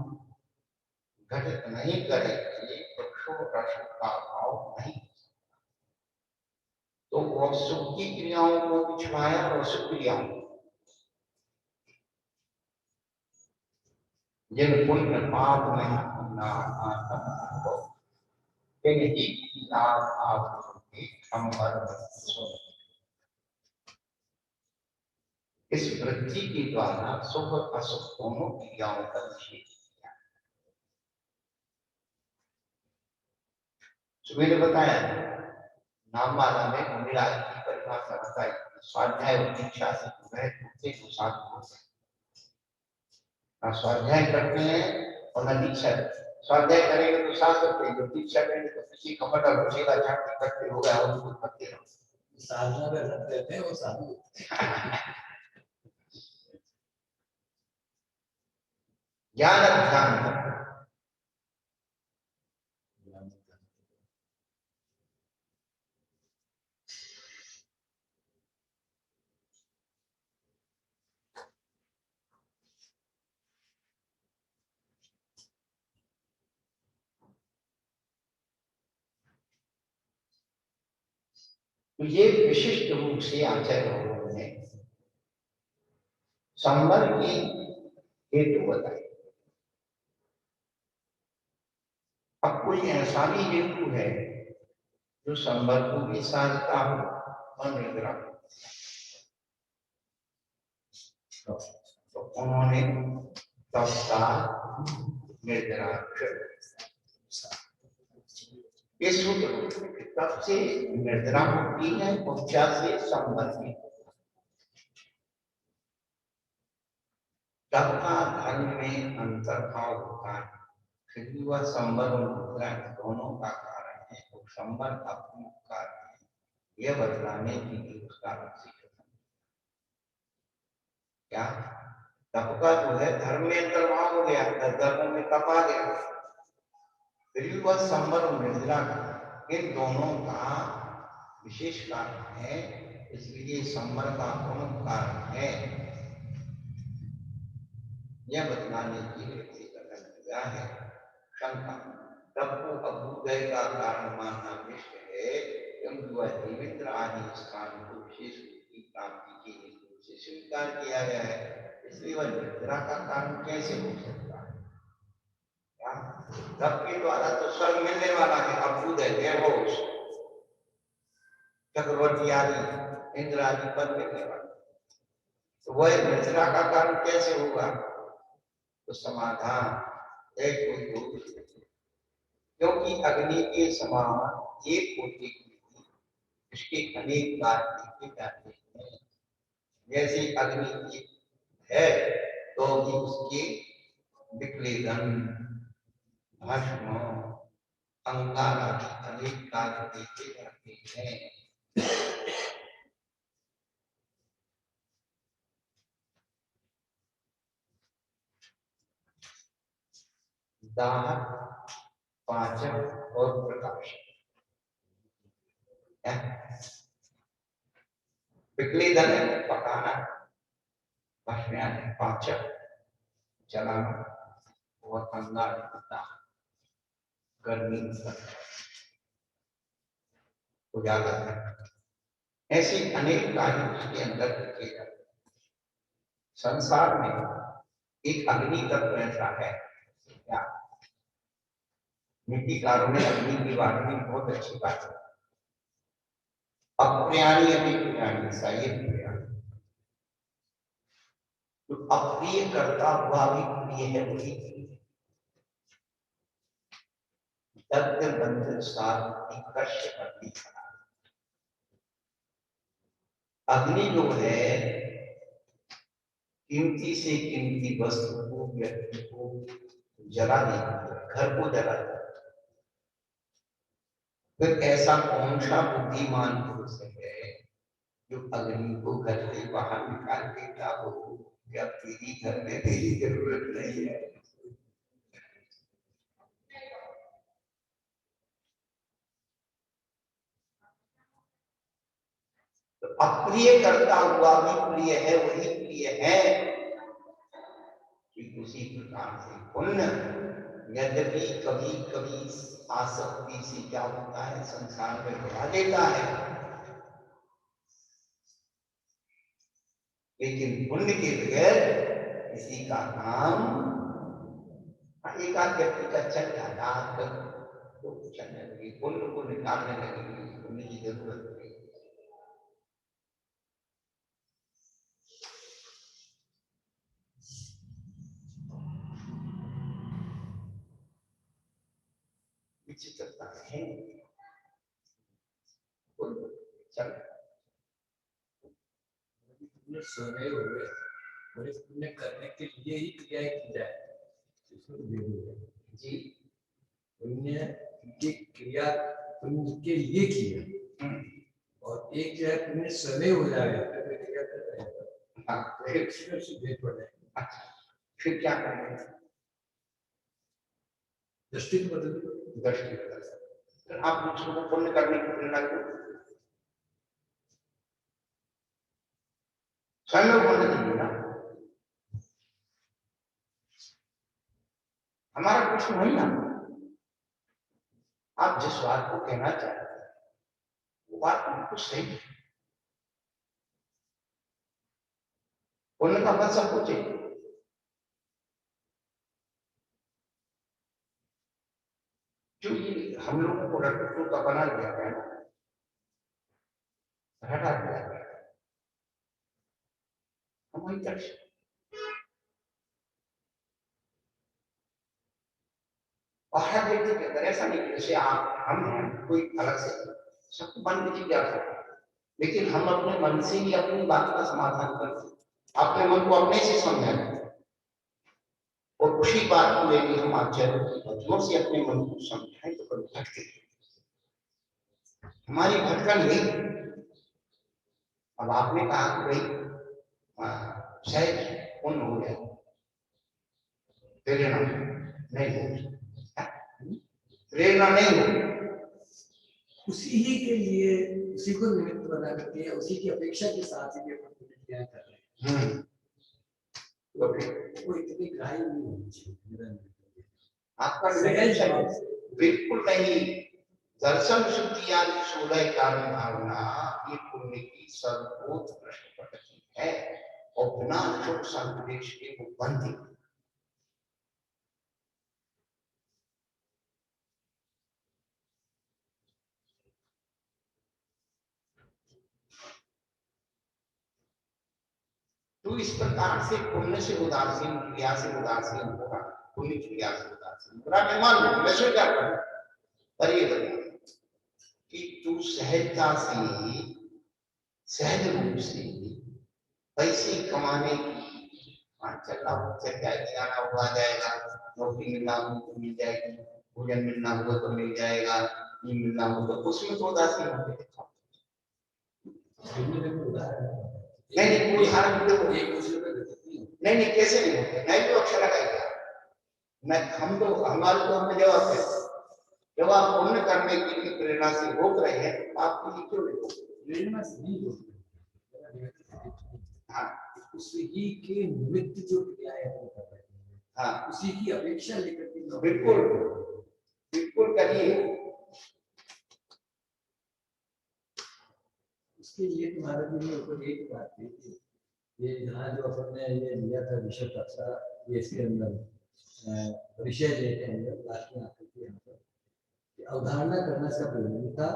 घटित नहीं करेंगे तो शुभ और अशुभ का अभाव नहीं। तो वो शुभ की क्रियाओं को पिछवाया और अशुभ क्रियाओं जिन पुण्य पाप नहीं इस वृत्ति के द्वारा शुभ और अशुभ दोनों क्रियाओं का निषेध किया। सुबह बताया नाममाला में मंदिरा की परिभाषा बताई, स्वाध्याय और दीक्षा से स्वाध्याय करते हैं और न दीक्षा। स्वाध्याय करेंगे तो साथ करते हैं, दीक्षा करेंगे तो किसी का पता बचेगा, झांकी करते हो गया और कुछ करते रहो। साधना कर सकते थे वो साधु ज्ञान ध्यान तो ये विशिष्ट रूप से आचार्यों ने संवर की हेतु बताई। अब कोई ऐसा भी हेतु है जो संवर को भी साधता हो और निद्रा तो उन्होंने निर्जरा ये सूत्र तब से निर्जरा मुक्ति है, उपचार से संबंधी तब का धर्म में अंतर्भाव होता है। फिर वह संबंध मुद्रा दोनों का कारण है, तो संबंध का प्रमुख कारण है। यह बतलाने की भी उसका क्या तप का जो है धर्म में अंतर्भाव हो गया, धर्म में तप आ गया। फिर वह संबंध निर्जरा इन दोनों का विशेष कारण है, इसलिए संबंध का प्रमुख कारण है। यह बतलाने की व्यक्ति कथन किया है। शंका तब को अभ्युदय का कारण मानना निश्चय है, क्योंकि वह देवेंद्र आदि स्थान को विशेष की प्राप्ति के हेतु से स्वीकार किया गया है, इसलिए वह निद्रा का कारण कैसे हो सकता है? तब के द्वारा तो स्वर्ग मिलने वाला है, अभ्युदय वैभव चक्रवर्ती आदि इंद्र आदि पद मिलने वाले। तो वह मृत्यु का कारण कैसे होगा? तो समाधान एक कोई दोष नहीं, क्योंकि अग्नि के समान एक कोटि की इसके अनेक कार्य देखे जाते हैं। जैसे अग्नि एक है तो भी उसके विक्लेदन, भस्म, अंगार आदि अनेक कार्य देखे जाते हैं। दाहक, पाचक और प्रकाश। विक्लेदन है पकाना, भस्म है पाचक जलाना, और अंगार गर्मी उजाला करना। ऐसे अनेक कार्य उसके अंदर किए जाते हैं। संसार में एक अग्नि तत्व ऐसा है, क्या नीतिकारों ने अग्नि के बारे में बहुत अच्छी बात है। अप्रियाणी अभी प्रियाणी सही प्रियाणी, तो अप्रिय करता हुआ भी प्रिय है वही दग्ध बंधन साथ कश्य अग्नि। अग्नि जो है कीमती से कीमती वस्तु को, व्यक्ति को जला देती है, घर को जला देती है। फिर ऐसा कौन सा बुद्धिमान पुरुष है जो अग्नि को घर से बाहर निकाल देता हो? या तेरी घर में तेरी जरूरत नहीं है। तो अप्रिय करता हुआ भी प्रिय है वही प्रिय है कि उसी प्रकार से पुण्य यद्यपि कभी कभी आसक्ति से क्या होता है, संसार में बढ़ा देता है, लेकिन पुण्य के बगैर किसी का काम एक आध व्यक्ति का चल जाता तो चलने लगी, पुण्य को निकालने लगेगी, पुण्य की जरूरत नहीं। विचित्रता है चल समय हो गए, बड़े पुण्य करने के लिए ही क्रियाएं की जाए जी। पुण्य की क्रिया पुण्य के लिए किया, और एक जो है पुण्य समय हो जाएगा तो क्या करता है? हाँ, अच्छा फिर क्या करेंगे? दृष्टि तो बदल, दृष्टि बदल सकते। तो आप दूसरों को पुण्य करने की प्रेरणा क्यों? स्वयं पुण्य दीजिए ना। हमारा प्रश्न वही ना, आप जिस बात को कहना चाहते हैं वो बात बिल्कुल सही है। पुण्य का फल सब कुछ है, जो ये हम लोगों को रटू का बना दिया गया ना, हटा दिया गया, हम वही दर्श बाहर व्यक्ति के अंदर ऐसा नहीं जैसे आप हम हैं कोई अलग से सबको मन की चीज जा सकते, लेकिन हम अपने मन से ही अपनी बात का समाधान करते, अपने मन को अपने से समझाएं और उसी बात को लेकर हम आचार्य की वचनों से अपने मन को समझाएं तो कभी भटके। हमारी भटकन नहीं। अब आपने कहा कि भाई शायद पुण्य हो जाए, प्रेरणा नहीं हो, प्रेरणा नहीं हो, उसी ही के लिए उसी को निमित्त बना करके उसी की अपेक्षा के साथ ही क्रिया कर रहे हैं। वो इतनी ग्राही नहीं होनी चाहिए। आपका बिल्कुल नहीं। दर्शन शुद्धि आदि 16 कारण भावना ये पुण्य की सर्वोत्कृष्ट प्रगति है और बिना सुख संदेश के वो बनती। तो इस प्रकार से पुण्य से उदासीन, क्रिया से उदासीन होगा, पुण्य क्रिया से उदासीन होगा। मैं मान लूं, मैं स्वीकार करूं, पर ये बता कि तू सहजता से, सहज रूप से पैसे कमाने की चल रहा, चल जाएगा, जाना हुआ जाएगा, नौकरी मिलना हो तो मिल जाएगी, भोजन मिलना हो तो मिल जाएगा, नहीं मिलना हो तो उसमें तो उदासीन होते। नहीं नहीं, उदाहरण देखो, नहीं नहीं, कैसे नहीं होते, नहीं तो अच्छा लगा। मैं हम तो हमारे तो हमें जवाब है, जब आप पुण्य करने के लिए प्रेरणा से रोक रहे हैं, आपके लिए क्यों नहीं? प्रेरणा से नहीं रोक रहे, हाँ, उसी के निमित्त जो क्रियाएं हम कर रहे हैं, हाँ, उसी की अपेक्षा लेकर के बिल्कुल बिल्कुल करिए। उसके लिए तुम्हारे लिए ऊपर एक बात थी कि ये यहाँ जो अपन ने ये लिया था विषय कक्षा, ये इसके अंदर विषय लेते हैं लास्ट में आकर के यहाँ पर अवधारणा करना इसका प्रयोजन था,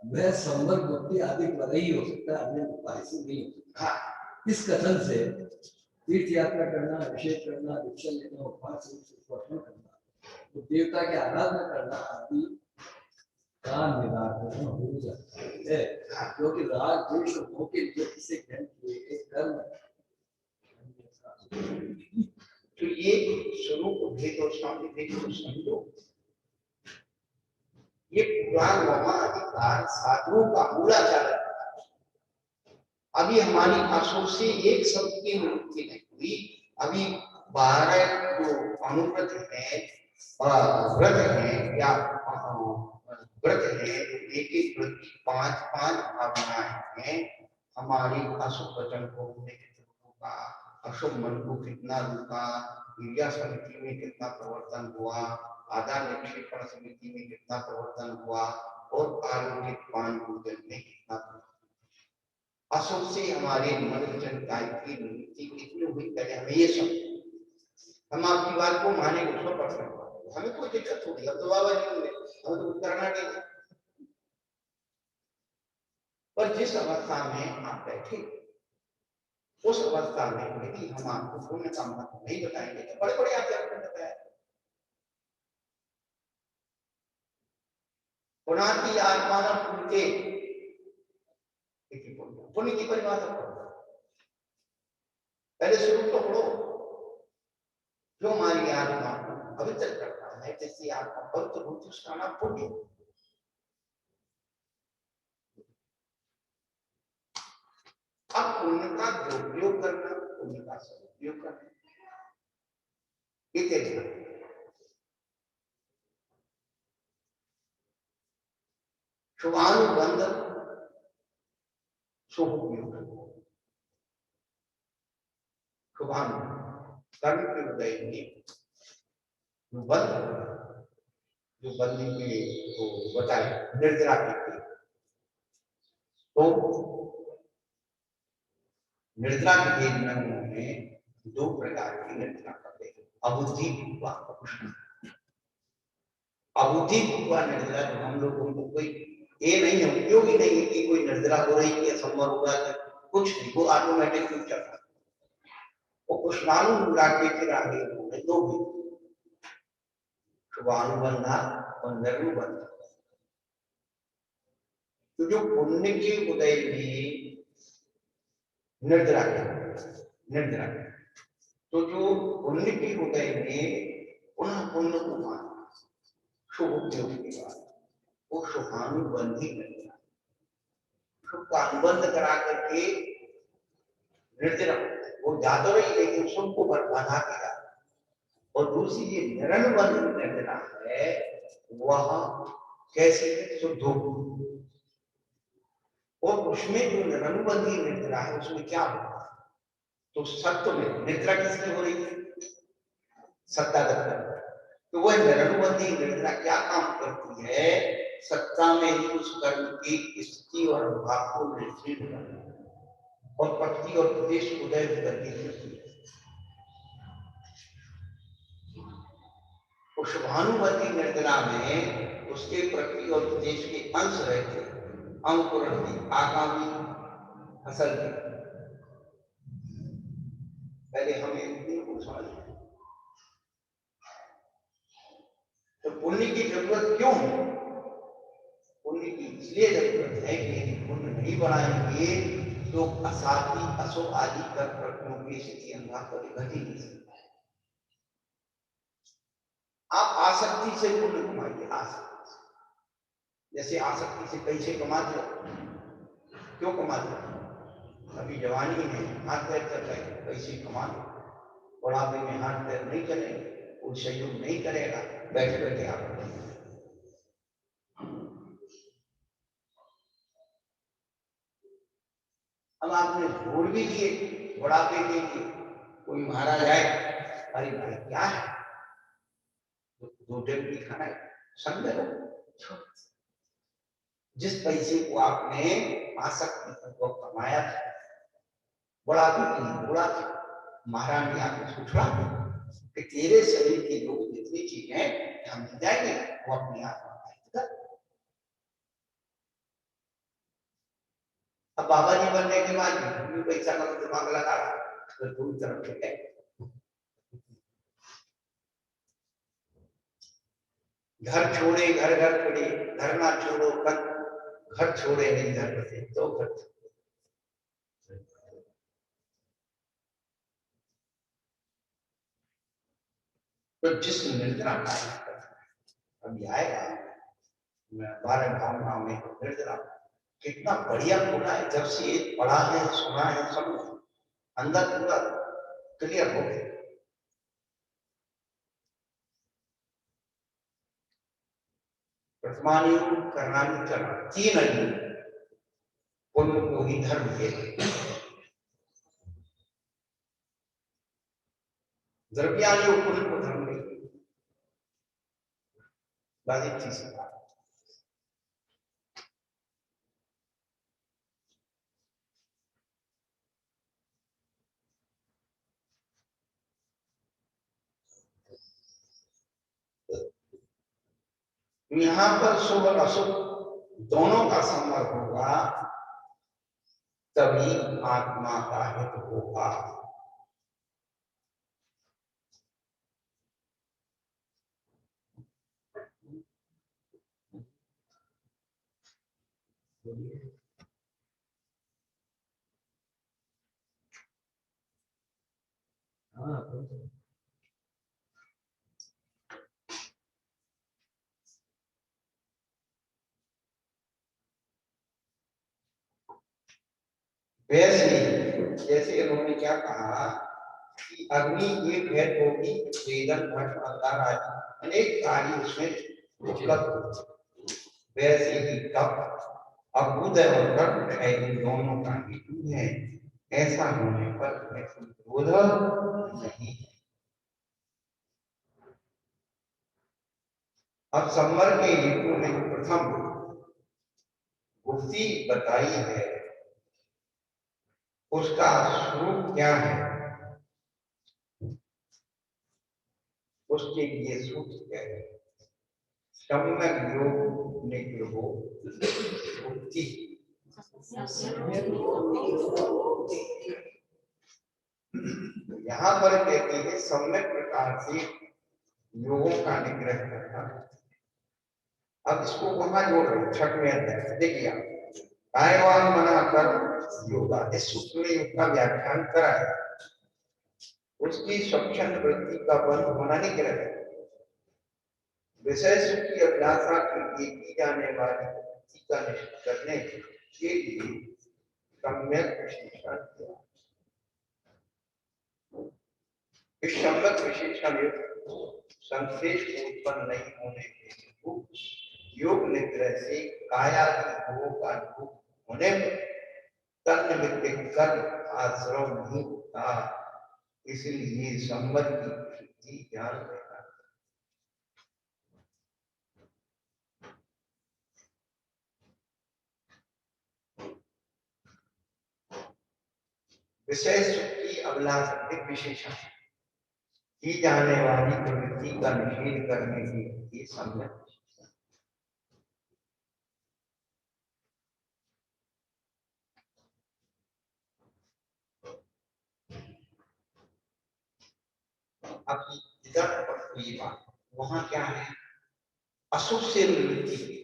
वह संवर्ग बुद्धि आदि पर ही हो सकता है, अन्य उपाय से नहीं हो सकता। इस कथन से तीर्थ यात्रा करना, अभिषेक करना, दीक्षा लेना, उपवास करना, तो देवता की आराधना करना आदि का निराकरण हो जाता है, क्योंकि राग द्वेष और मोह के लिए किसे ग्रहण किए कर्म। तो ये स्वरूप भेद और शांति भेद को समझो, ये पुराण अधिकार साधुओं का मूलाचार है। अभी हमारी आंसू से एक शब्द की निवृत्ति नहीं हुई, अभी 12 जो अनुव्रत है, व्रत है या व्रत है, एक एक व्रत की 5-5 भावनाएं हैं। हमारी अशुभ वचन को रोका, अशुभ मन को कितना रोका, क्रिया समिति में कितना प्रवर्तन हुआ, आधार निक्षेपण समिति में कितना प्रवर्तन हुआ, और आरोग्य पान भोजन में कितना अशुभ से हमारे मन वचन काय की निवृत्ति कितनी हुई, पहले हमें ये सब, हम आपकी बात को माने 100%, हमें कोई दिक्कत होगी, अब तो बाबा जी होंगे, हमें तो करना नहीं। पर जिस अवस्था में आप बैठे, उस अवस्था में यदि हम आपको पुण्य का महत्व नहीं बताएंगे तो बड़े बड़े आचार्य ने बताया, पुनाति आत्मा पुण्य के, पुण्य की परिभाषा पढ़ो, पहले शुरू तो पढ़ो, जो हमारी आत्मा को पवित्र करता है, जैसे आत्मा पवित्र होती है उसका नाम पुण्य। अब पुण्य का दुरुपयोग करना, पुण्य का सदुपयोग करना, ये देखना। शुभानुबंध शुभोपयोग, शुभानु कर्म के उदय में बंध, जो बंदी के तो बताए निर्जरा के, तो निर्जरा के में 2 प्रकार की निर्जरा करते हैं, अबुद्धि व अकुशल। अबुद्धि व निर्जरा जो हम लोग, उनको कोई ये नहीं है, उपयोगी नहीं है कि कोई निर्जरा हो रही है, असंभव हो रहा है, कुछ नहीं, वो ऑटोमेटिक चल रहा है। वो कृष्णानुराग के फिर आगे उन्होंने 2 भी, शुभानुबंधा और निर्नुबंधा। तो जो पुण्य के उदय में निर्जरा, निर्जरा, तो जो पुण्य के उदय में पुनः पुण्य को माना, शुभ उपयोग के बाद वो शुभानुबंधी निर्जरा, शुभ का अनुबंध करा करके निर्जरा, वो जातो रही लेकिन शुभ को बाधा किया। और दूसरी ये निरनुबंध निर्जरा है, वह कैसे शुद्ध हो, और उसमें जो निरनुबंधी निर्जरा है उसमें क्या होगा, तो सत्व में निद्रा किसकी हो रही है, सत्ता दत्ता, तो वह निरनुबंधी निर्जरा क्या काम करती है, सत्ता में ही उस कर्म की स्थिति और भाव को निश्चित करना और पक्ति और प्रदेश उदय करने की। शुभानुबंधी निर्जरा में उसके प्रकृति और प्रदेश के अंश रहते, अंकुरण आगामी फसल पहले हमें इन तीनों को समझना है। तो पुण्य की जरूरत क्यों है? पुण्य की इसलिए जरूरत है कि यदि पुण्य नहीं बनाएंगे तो असाधी असो आदि कर प्रश्नों की स्थिति अंधा पर घट ही नहीं सकता है। आप आसक्ति से पुण्य कमाइए, आसक्ति से। जैसे आसक्ति से पैसे कमाते हो, क्यों कमाते हो? अभी जवानी है, हाथ पैर चल रहे हैं, पैसे कमा लो। बुढ़ापे में हाथ पैर नहीं चलेंगे, कोई सहयोग नहीं करेगा, बैठे बैठे आप अब आपने जोड़ भी दिए बुढ़ापे के लिए, कोई महाराज आए, अरे भाई क्या है, दो टाइम की खाना है, समझ लो। जिस पैसे को आपने आसक्ति पर कमाया था, बुढ़ापे के लिए बुढ़ा था, महाराज ने आपको छुड़ा कि तेरे शरीर के लोग जितनी चीजें हैं हम मिल जाएंगे, वो अपनी आत्मा का। अब बाबा जी बनने के बाद भी पैसा का दिमाग लगा तो दूर तरफ से है। घर छोड़े घर घर पड़े, घर ना छोड़ो घर छोड़े नहीं घर बसे, तो घर तो जिस निर्जरा अभी आएगा 12 भावनाओं में निर्जरा कितना बढ़िया बोला है। जब से पढ़ा है सुना है सब अंदर पूरा क्लियर हो गया। प्रथमानुयोग करणानुयोग चरण, तीन अनुयोग पुण्य को ही धर्म के द्रव्यानुयोग पुण्य को धर्म नहीं, बाधित चीज है। यहाँ पर शुभ और अशुभ दोनों का संपर्क होगा तभी आत्मा का हित होगा। वैसे जैसे इन्होंने क्या कहा कि अग्नि एक है तो भी वेदन भट अंगार आदि अनेक कार्य उसमें उपलब्ध होते, वैसे ही तप अभ्युदय और कर्म है, इन दोनों का हेतु है। ऐसा होने पर विरोध नहीं। अब संवर के हेतु ने प्रथम गुप्ती बताई है, उसका स्वरूप क्या है, उसके लिए सूत्र क्या है? सम्यक योग निग्रहो मुक्ति। यहाँ पर कहते हैं सम्यक प्रकार से योगों का निग्रह करना। अब इसको वहां जोड़ रहे छठवें अध्याय देखिए आप, कायवान मना कर योगा, इस सूत्र में योग का व्याख्यान कराया, उसकी स्वच्छंद वृत्ति का बंध होना नहीं कर रहे, विषय सुख की अभिलाषा के लिए की जाने वाली वृत्ति का निश्चय करने के लिए सम्यक विशेषण किया। इस सम्यक विशेषण संश्लेष उत्पन्न नहीं होने के हेतु योग निग्रह से कायादि भोग का अनुभव होने पर तन्निमित्त कर्म आश्रम नहीं होता, इसलिए संबंध की शुद्धि ध्यान देना। विषय सुख की अभिलाषा विशेषण की जाने वाली प्रवृत्ति का निषेध करने के लिए सम्यक अब इधर पर कोई बात, वहां क्या है, अशुभ से निवृत्ति,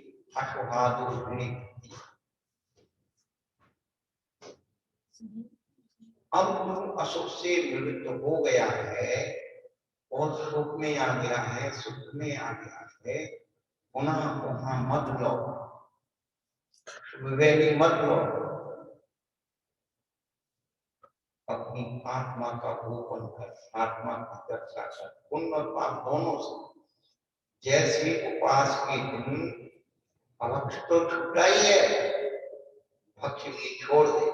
अब अशुभ से निवृत्त हो गया है और सुख में आ गया है, सुख में आ गया है, पुनः वहां मत लो, विवेकी मत लो, अपनी आत्मा का गोपन कर, आत्मा की रक्षा कर, पुण्य और पाप दोनों से। जैसे उपवास के दिन भक्ष तो छूटा ही है, भक्ष भी छोड़ दे,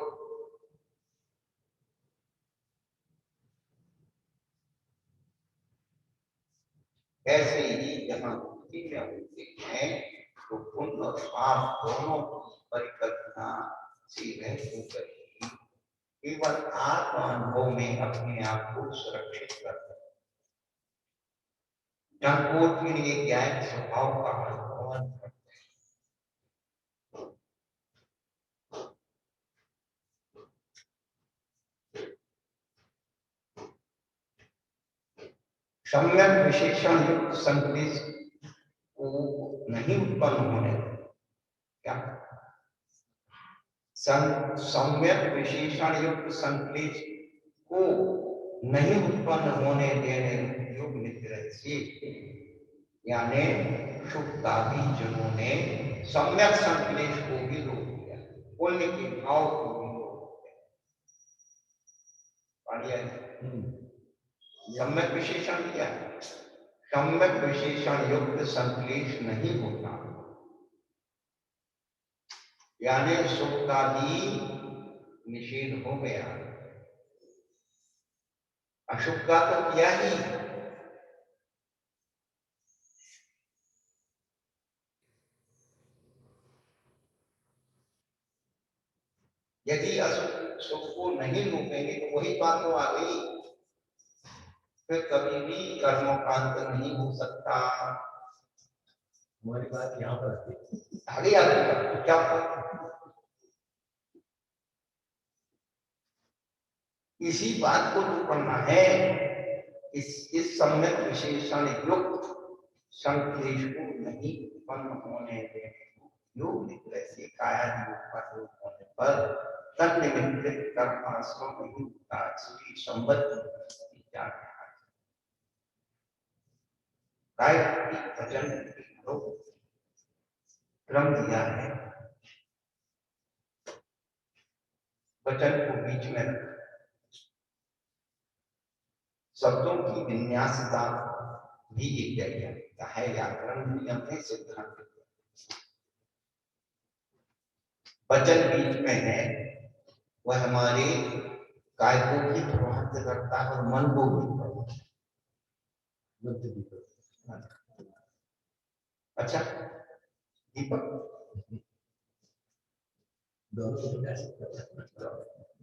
ऐसे ही यहाँ मुक्ति में होते हैं तो पुण्य और पाप दोनों की परिकल्पना से रहते करें, केवल आत्म अनुभव में अपने आप को सुरक्षित करते, डंकोट के लिए ज्ञान स्वभाव का अनुभव करते, सम्यक विशेषण युक्त संकलित को नहीं उत्पन्न होने, क्या सम्यक विशेषण युक्त संकलित को नहीं उत्पन्न होने देने योग निग्रह से, यानी शुद्धादि जिन्होंने सम्यक संकलेश को भी रोक दिया, पुण्य के भाव को भी रोक दिया। सम्यक विशेषण क्या है, सम्यक विशेषण युक्त संकलेश नहीं होता, यानी सुखादि निषेध हो गया, अशुभ का तो किया ही, यदि अशुभ सुख को नहीं रोकेंगे तो वही बात तो आ गई, फिर कभी भी कर्मों का अंत नहीं हो सकता। हमारी बात यहाँ पर आती आगे आगे क्या इसी बात को जो करना है, इस सम्यक विशेषण युक्त संकलेश को नहीं उत्पन्न होने देने, योग निग्रह से काया योग का योग होने पर तन्निमित्त कर्म आश्रम नहीं होता, इसलिए संबद्ध क्या गायत्री भजन क्रम दिया है, वचन को बीच में रखा, शब्दों की विन्यासता भी एक जगह है, व्याकरण नियम है, सिद्धांत, वचन बीच में है, वह हमारे काय को भी प्रभावित करता है और मन को भी प्रभावित। अच्छा दीपक,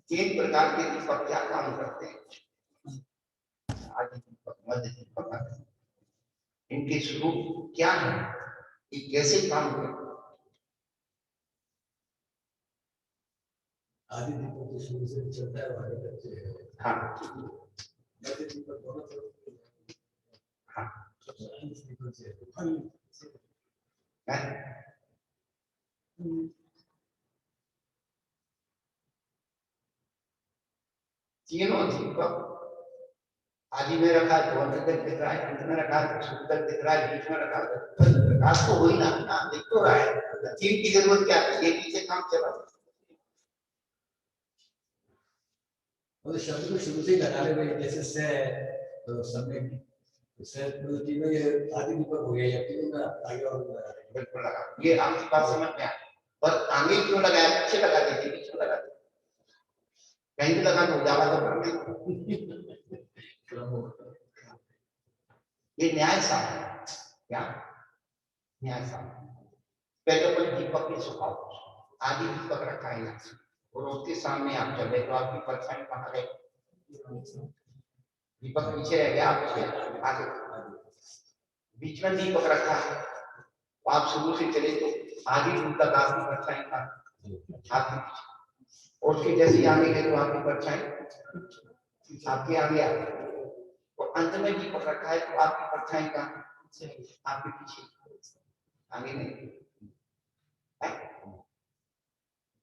तीन प्रकार के दीपक क्या काम करते हैं, आदि दीपक, मध्य दीपक, इनके स्वरूप क्या है, ये कैसे काम करते हैं? आदि दीपक के शुरू से चलता है, आगे तक है। हाँ मध्य दीपक दोनों तरफ, हाँ दीपक से तीनों दीपक आदि में रखा है तो अंत तक दिख रहा है, अंत में रखा है तो सुख तक दिख रहा है, बीच में रखा है तो प्रकाश तो हो ही ना, दिख तो रहा है, तीन की जरूरत क्या है, ये पीछे काम चला। और शब्द को शुरू से लगाने में जैसे से तो समय से तीनों ये आदि दीपक हो गया, या तीनों में आगे और बिल्कुल लगा, ये आपकी बात समझ में आ, पर आगे क्यों लगाया, पीछे लगा दीजिए, पीछे लगा दीजिए, कहीं भी लगा तो ज्यादा तो कर ये न्याय साहब, क्या न्याय साहब, पहले अपन दीपक के सुखाओ, आदि दीपक रखा है यहाँ से, और उसके सामने आप चले तो आपकी परछाई कहाँ रहे, दीपक पीछे रह गया, आप पीछे आगे, बीच में दीपक रखा है, तो आप शुरू से चले तो आगे दूर तक आपकी परछाई का आपके पीछे, और उसके जैसे आगे गए तो आपकी परछाई आपके आगे आ गई, और अंत में दीपक रखा है तो आपकी परछाई कहाँ से आपके पीछे आगे नहीं है?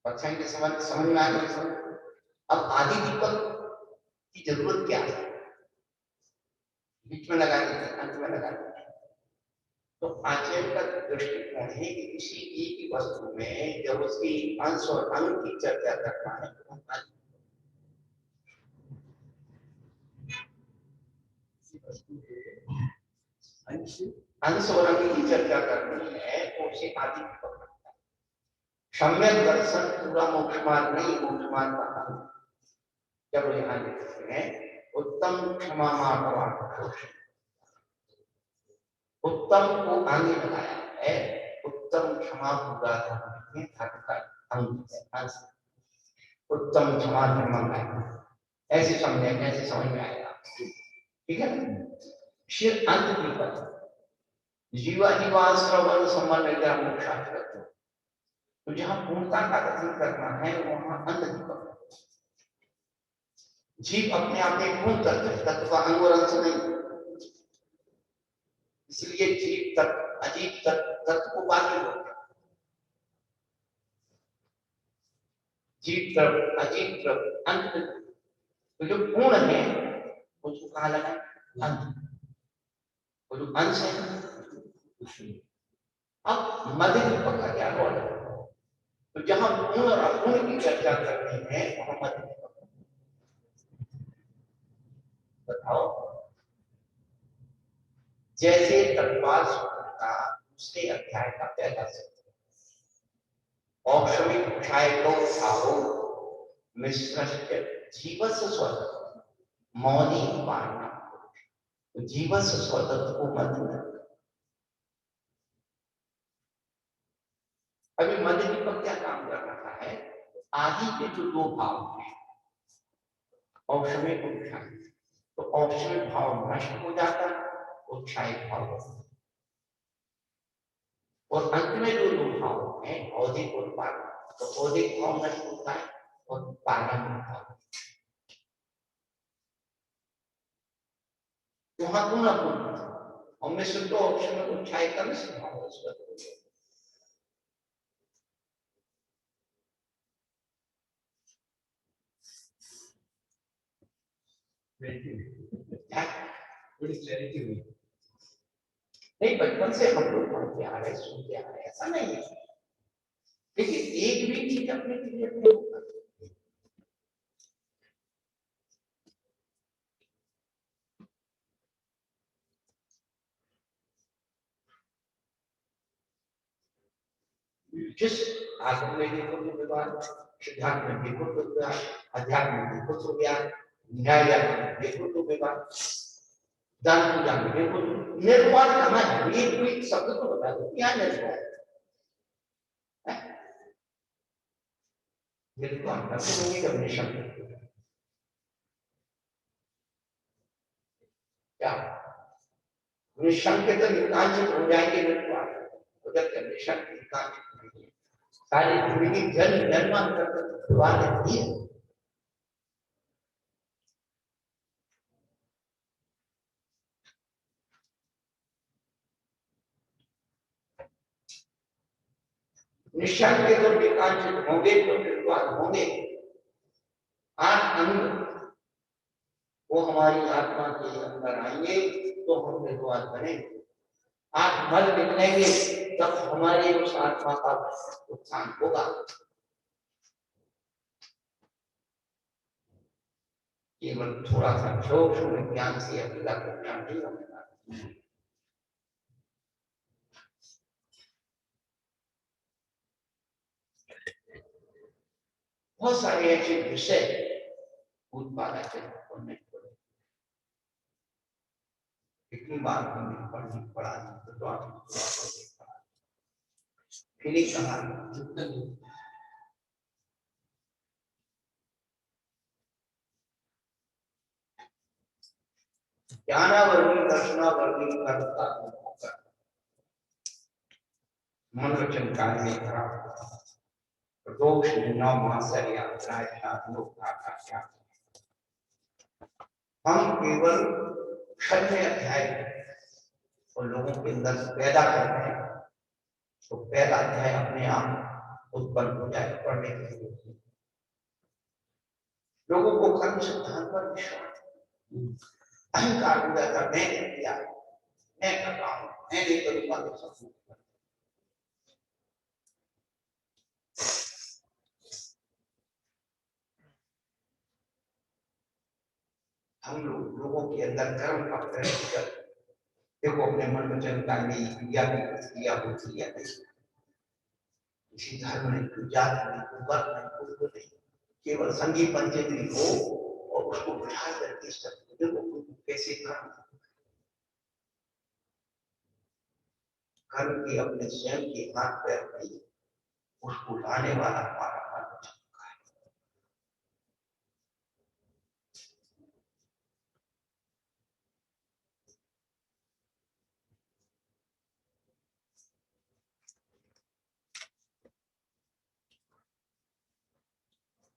परछाई के समझ में आ गया। अब आदि दीपक की जरूरत क्या है? बीच में लगा दीजिए, अंत में लगा दीजिए। तो आचार्य का दृष्टिकोण है कि किसी एक ही वस्तु में जब उसकी अंश और अंग की चर्चा करना है तो हम अंश और अंग की चर्चा करनी है तो उसे आदि दीपक लगता है। सम्यक दर्शन पूरा मोक्षमार्ग नहीं, मोक्षमार्ग का अंग। जब यहाँ लिखते हैं उत्तम क्षमा मार्ग, उत्तम को आगे लगाया है, उत्तम क्षमा पूरा धर्म का अंग है, उत्तम क्षमा धर्म का ऐसे समझे, ऐसे समझ में आएगा। ठीक है, फिर अंत दीपक जीवा जीवा श्रवण संबंध मोक्षास्त्र, तो जहां पूर्णता का कथन करना है वहां अंत दीपक। जीव अपने आप में पूर्ण तत्व का अंग और अंश नहीं, इसलिए जीव तत्व अजीब तत्व को बाकी हो गया। जीव तत्व अजीब तत्व अंत, तो जो पूर्ण है उसको कहा लगा अंत, और जो अंश है। अब मध्य दीपक का क्या रोल है? तो जहां पूर्ण और अपूर्ण की चर्चा करनी है वहां मध्य दीपक। बताओ, जैसे तत्पाल सूत्र का दूसरे अध्याय का पहला सूत्र, औक्षमिक क्षायको भावो मिश्रस्य जीवस्य स्वतः मौनी पारणा, तो जीवस्य स्वतः को मध्य में। अभी मध्य दीपक क्या काम कर रहा है? आदि के जो दो भाव हैं औक्षमिक और क्षाय, तो औक्षमिक भाव नष्ट हो जाता है और क्षाय भाव होता है, और अंत में जो दो भाव हैं औदिक और पारण, तो औदिक भाव नष्ट होता है और पारण होता है। वहां तुम अपूर्ण और मैं शुद्ध ऑप्शन में कुछ क्षाय का मिश्र भाव उसका नहीं, बचपन से हम लोग पढ़ते आ रहे, सुनते आ रहे, ऐसा नहीं है। लेकिन एक भी चीज अपने के लिए अपने होगा। जिस आगम में देखो तो विवाद, सिद्धांत में देखो तो विवाद, अध्यात्म में देखो तो विवाद, न्याय में देखो तो विवाद, दान पूजा में देखो तो निर्वाण कहाँ है? ये कोई शब्द तो बता दो क्या निर्वाण? निर्वाण अपने का निशब्द क्या? निशंकित निकांचित हो जाएंगे निर्वाण, उधर का निशंकित निकांचित नहीं है। सारी जिंदगी जन्म जन्मांतर तक विवाद है। निशंकित और निकांचित होंगे तो निर्वाण होंगे। आठ अंग वो हमारी आत्मा के अंदर आएंगे तो हम निर्वाण बनेंगे। आठ मल निकलेंगे तब हमारी उस आत्मा का उत्थान होगा। केवल थोड़ा सा सूक्ष्म ज्ञान से अकेला ज्ञान नहीं होगा। बहुत सारे ऐसे विषय उत्पादक पढ़ने पड़े। कितनी बार हमने पढ़ी पढ़ा तो फिर एक कहा ज्ञानावर्णी दर्शनावर्णी करता मन वचन कार्य में करा दोष नौ मासर यात्रा लोक का क्या हम केवल 6वें अध्याय और लोगों के अंदर पैदा करते हैं तो पहला अध्याय अपने आप उत्पन्न हो जाए पढ़ने के लिए। लोगों को कर्म सिद्धांत पर विश्वास, अहंकार हो जाता, मैंने किया, मैं कर रहा हूं, मैं नहीं करूंगा तो सब। हम लोगों के अंदर कर्म का प्रैक्टिकल देखो, अपने मन वचन कार्य क्रिया की क्रिया होती है नहीं, किसी धर्म नहीं, कोई जाति नहीं, कोई वर्ग नहीं, कोई कुछ नहीं, केवल संगी पंचेंद्री हो और उसको बिठा करके देखो कैसे कर्म के अपने स्वयं के हाथ पैर नहीं, उसको लाने वाला हमारा मन वचन है।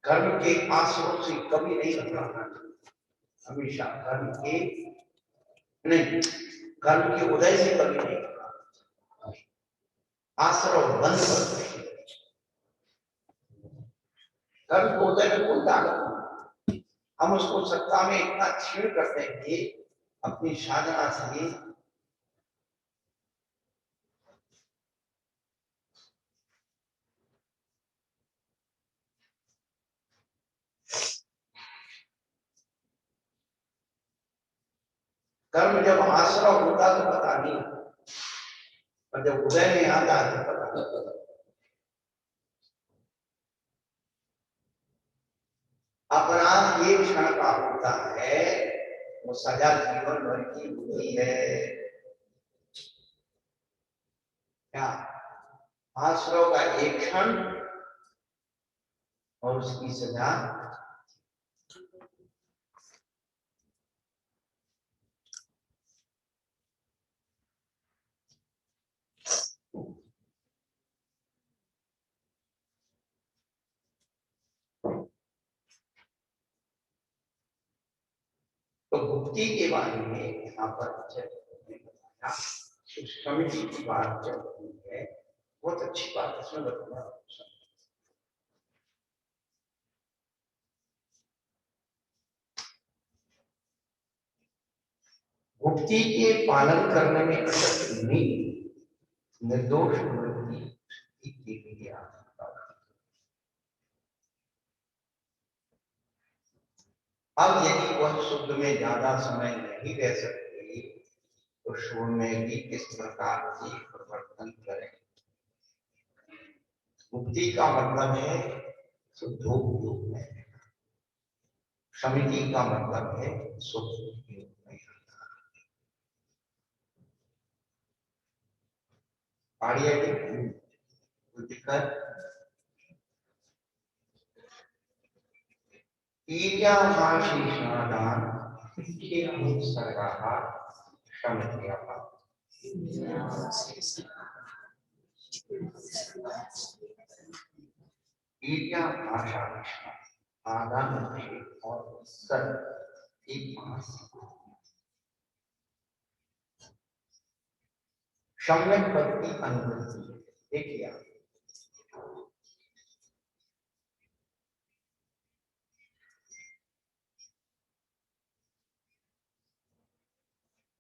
कर्म के आश्रम से कभी नहीं घबराना, हमेशा कर्म के नहीं, कर्म के उदय से कभी नहीं घबराना, आश्रम बंद कर, कर्म को उदय में कोई ताकत नहीं। हम उसको सत्ता में इतना क्षीण करते हैं कि अपनी साधना से कर्म जब आश्रय होता तो पता नहीं, और जब उदय में आता है तो पता नहीं। अपराध एक क्षण का होता है, वो सजा जीवन भर की होती है। क्या आश्रय का एक क्षण और उसकी सजा तो भुक्ति के बारे में यहाँ पर बताया, समिति की बात चल रही है, बहुत अच्छी बात इसमें बताया। भुक्ति के पालन करने में असर नहीं, निर्दोष वृत्ति के लिए अब यदि वह शुद्ध में ज्यादा समय नहीं रह सकते तो शूर में भी किस प्रकार से परिवर्तन करें। मुक्ति का मतलब है शुद्धोपयोग में, समिति का मतलब है शुद्ध उपयोग में। दिक्कत और सम्यक भक्ति अनुभूति। देखिए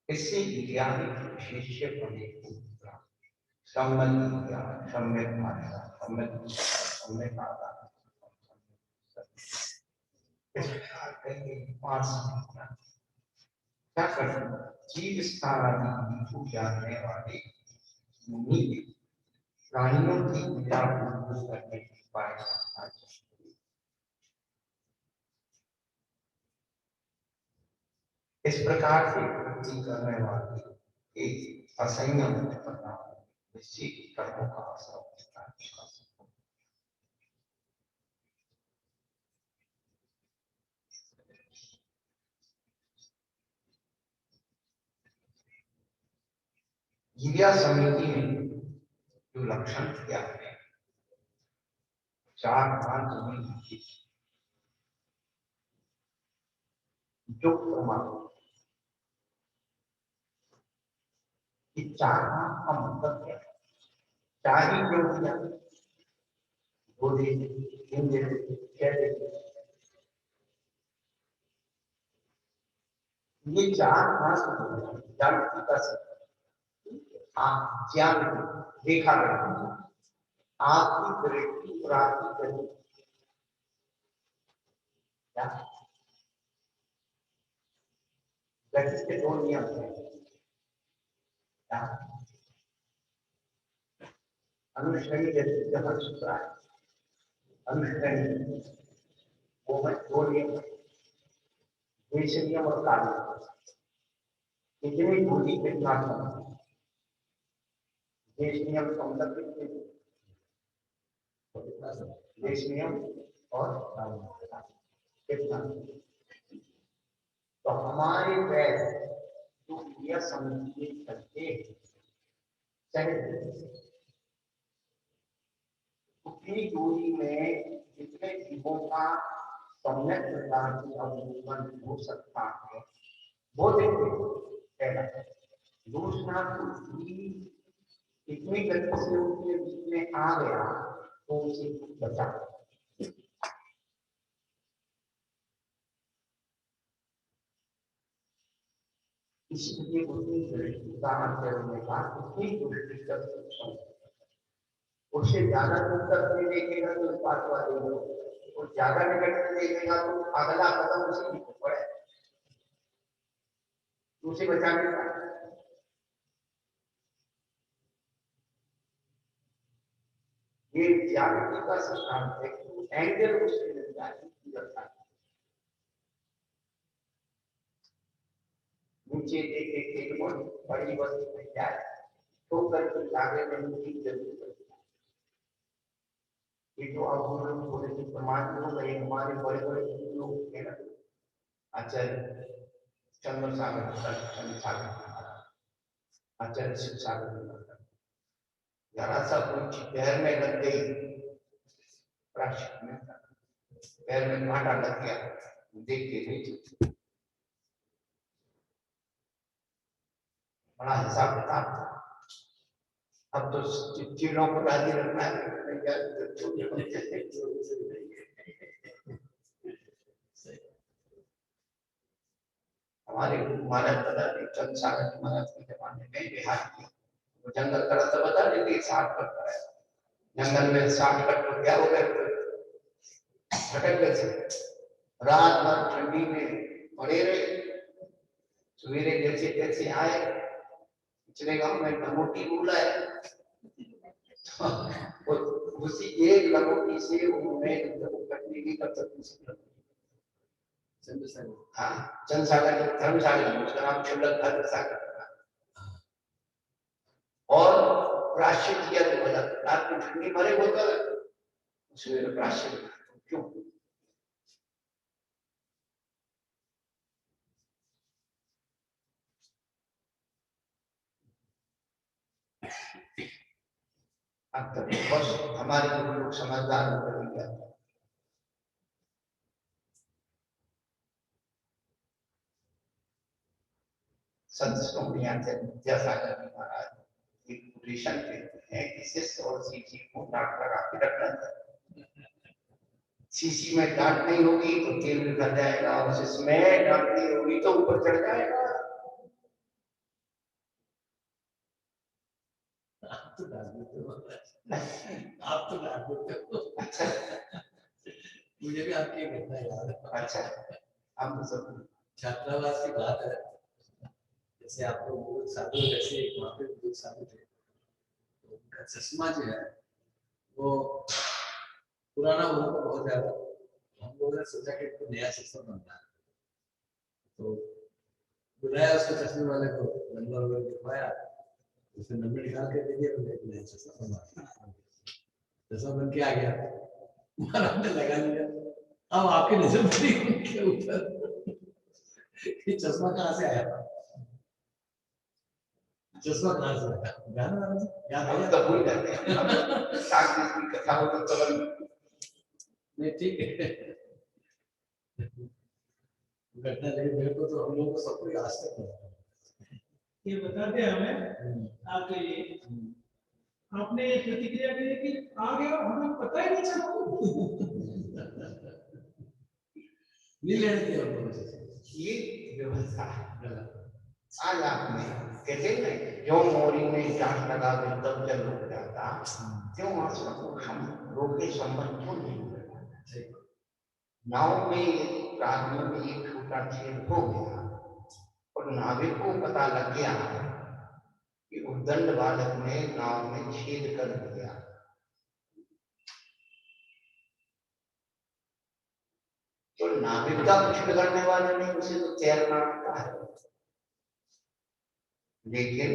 इससे शिष्य बने सम्यक सम्यक भाषा, सम्यक सम्यक आदान, क्या करते जीव स्थान आदि को जानने वाले प्राणियों की पूजा करने के उपाय करना चाहिए। इस प्रकार से भक्ति करने वाले एक असंयम निश्चित कर्मों का असर होता है। गिरिया समिति में जो लक्षण किया है, 4 5 जो प्रमाण कि चाहना का मतलब क्या है? चाह ही क्यों किया? दो दे, तीन दे, छह दे, ये चार कहाँ से होते हैं? जानती का से आप ज्ञान देखा गया आपकी दृष्टि और आपकी गति क्या गति के दो नियम हैं क्या अनुश्रणी गति जहाँ सूत्र है अनुश्रणी वो में दो नियम देश नियम और काल नियम इतनी दूरी कितना कम देश नियम का मतलब देश नियम और काल नियम कितना तो हमारे पैर जो क्रिया संबंधित करते हैं चाहे उतनी दूरी में जितने जीवों का सम्यक प्रकार की अवलोकन हो सकता है वो देखते पहला दूसरा दूरी इतनी गति से उसके बीच में आ गया तो उसे बचा इसलिए उतनी दृष्टि का आचरण में कहा उतनी दृष्टि कर उससे ज्यादा दूर तक नहीं देखेगा तो पास वाले लोग और ज्यादा निकट देखेगा तो अगला कदम उसी की पड़े उसे बचाने का ये ज्यामिति का सिद्धांत है कि एंगल उससे मिल जाए नीचे देख एक बहुत बड़ी वस्तु मिल जाए तो करके आगे बढ़ने की जरूरत पड़ती है ये जो अब हम लोग थोड़े से प्रमाण हो गए हमारे बड़े बड़े लोग हैं ना आचार्य चंद्र सागर आचार्य शिव सागर जरा सा कोई पैर में लग गई पैर में कांटा लग गया देख के नहीं बड़ा हिसाब किताब था अब तो चिट्ठियों को राजी रखना है हमारे महाराज पता चंद सागर महाराज के जमाने में बिहार की वो जंगल का रास्ता बता देते साठ कट है जंगल में 60 कट तो क्या हो गए भटक गए रात भर ठंडी में पड़े रहे सवेरे जैसे तैसे आए पिछले गांव में लंगोटी बोला है तो उसी एक लंगोटी से उन्होंने कटने की कब तक हाँ चंद सागर धर्मसागर उसका नाम चुल्लक भद्र सागर और प्राश्चित किया तो बोला रात को ठंडी मरे बोलता है सवेरे प्राश्चित क्यों अब तक बस हमारे लोग समझदार होकर गया संत स्वामी विद्यासागर महाराज एक कोटेशन कहते हैं कि शिष्य और सीसी को डांट लगा के रखना चाहिए सीसी में डांट नहीं होगी तो तेल निकल जाएगा और शिष्य में डांट नहीं होगी तो ऊपर चढ़ जाएगा आप तो डाल देते हो अच्छा मुझे भी आपकी घटना याद है अच्छा हम तो सब छात्रावास की बात है जैसे आप लोग साधु जैसे वहाँ पे बुजुर्ग साधु थे तो उनका चश्मा जो है वो पुराना हुआ था बहुत ज्यादा हम लोगों ने सोचा कि कोई नया चश्मा बनता है तो बुलाया उसको चश्मे वाले को नंबर वगैरह दिखवाया उसने नंबर निकाल के दे दिया तो नया चश्मा बनवा चश्मा बन के आ गया महाराज ने लगा लिया अब आपकी नजर पड़ी उनके ऊपर कि चश्मा कहाँ से आया था चश्मा कहाँ से आया ध्यान याद हम तो भूल जाते हैं कागज की कथा हो तो नहीं ठीक है घटना नहीं मेरे को तो हम लोगों को सब कोई आज तक ये बताते हमें आपके लिए आपने ये प्रतिक्रिया दी कि आ गया हमें पता ही नहीं चला। नहीं लेने दिया उनको। ये व्यवस्था आज आपने कहते हैं जो मोरी में जान लगा के तब जब रुक जाता क्यों हम रोके संबंध क्यों नहीं हो रहा। नाव में रात में एक छोटा छेद हो गया और नाविक को पता लग गया कि उद्दंड बालक ने नाव में छेद कर दिया। तो नाविक का कुछ बिगड़ने वाला नहीं, उसे तो तैरना आता है, लेकिन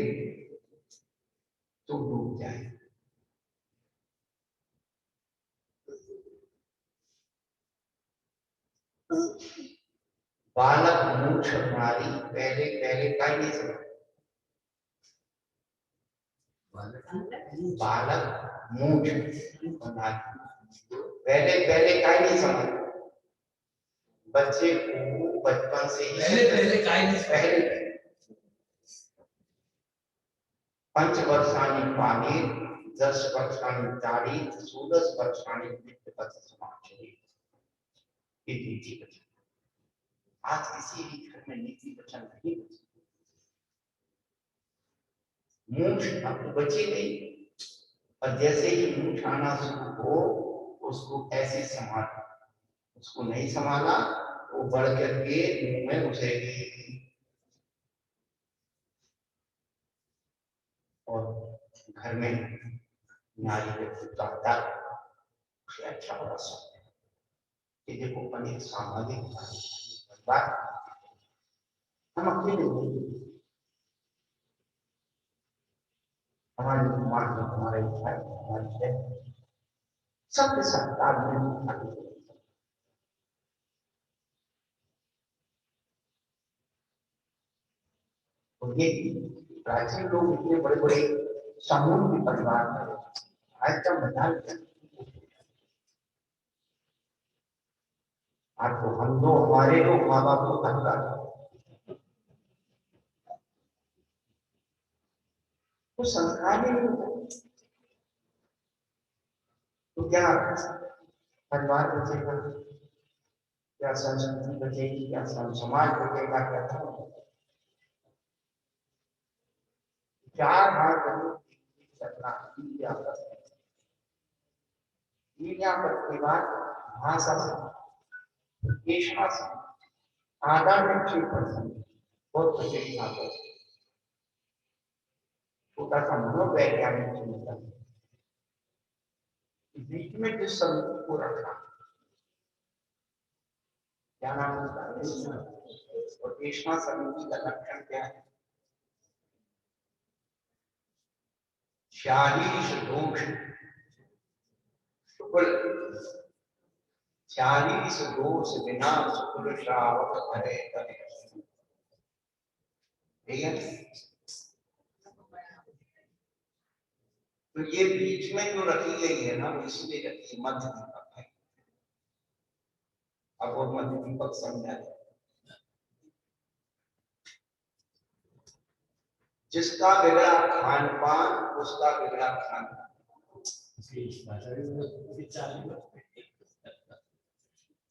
तो डूब जाए। बालक मूछ नारी पहले पहले का ही नहीं समझ। बालक मूछ नारी पहले पहले का ही नहीं समझ। बच्चे को बचपन से ही पहले का ही नहीं पहले पंचवर्षाणि पानी 10 वर्षाणि ताड़ी 16 वर्षाणि नित्यपथ समाचरी। ये नीति वचन आज किसी भी घर में नीति वचन नहीं बचे। मूछ अब बची नहीं, और जैसे ही मूछ आना शुरू हो उसको ऐसे संभाल, उसको नहीं संभाला वो बढ़ करके मुंह में घुसेगी और घर में नारी व्यक्ति का उसे अच्छा बड़ा सकते हैं कि देखो अनेक सामाजिक बात हम अपने लिए हमारे समाज में हमारे भाई हमारे सबके साथ आदमी आगे तो ये प्राचीन लोग इतने बड़े बड़े समूह के परिवार में आज का मैदान आपको हम दो हमारे लोग माँ बाप को खतरा तो संस्कार ही नहीं होता। तो क्या परिवार बचेगा, क्या संस्कृति बचेगी, क्या समाज बचेगा, क्या था 4 भाग परिवार भाषा से आधा में 6% बहुत प्रतिष्ठा पर छोटा सा मनोवैज्ञानिक चिंता बीच में जिस समिति को रखा क्या नाम उसका और देशना समिति का लक्षण क्या है। शारीरिक दोष शुक्ल शारीरिक दोष बिना शुक्ल श्रावक करे करे ठीक है। तो ये बीच में जो रखी गई है ना वो इसलिए रखी मध्य दीपक है। अब वो मध्य दीपक समझा जिसका बिगड़ा खान पान उसका बिगड़ा खान पान।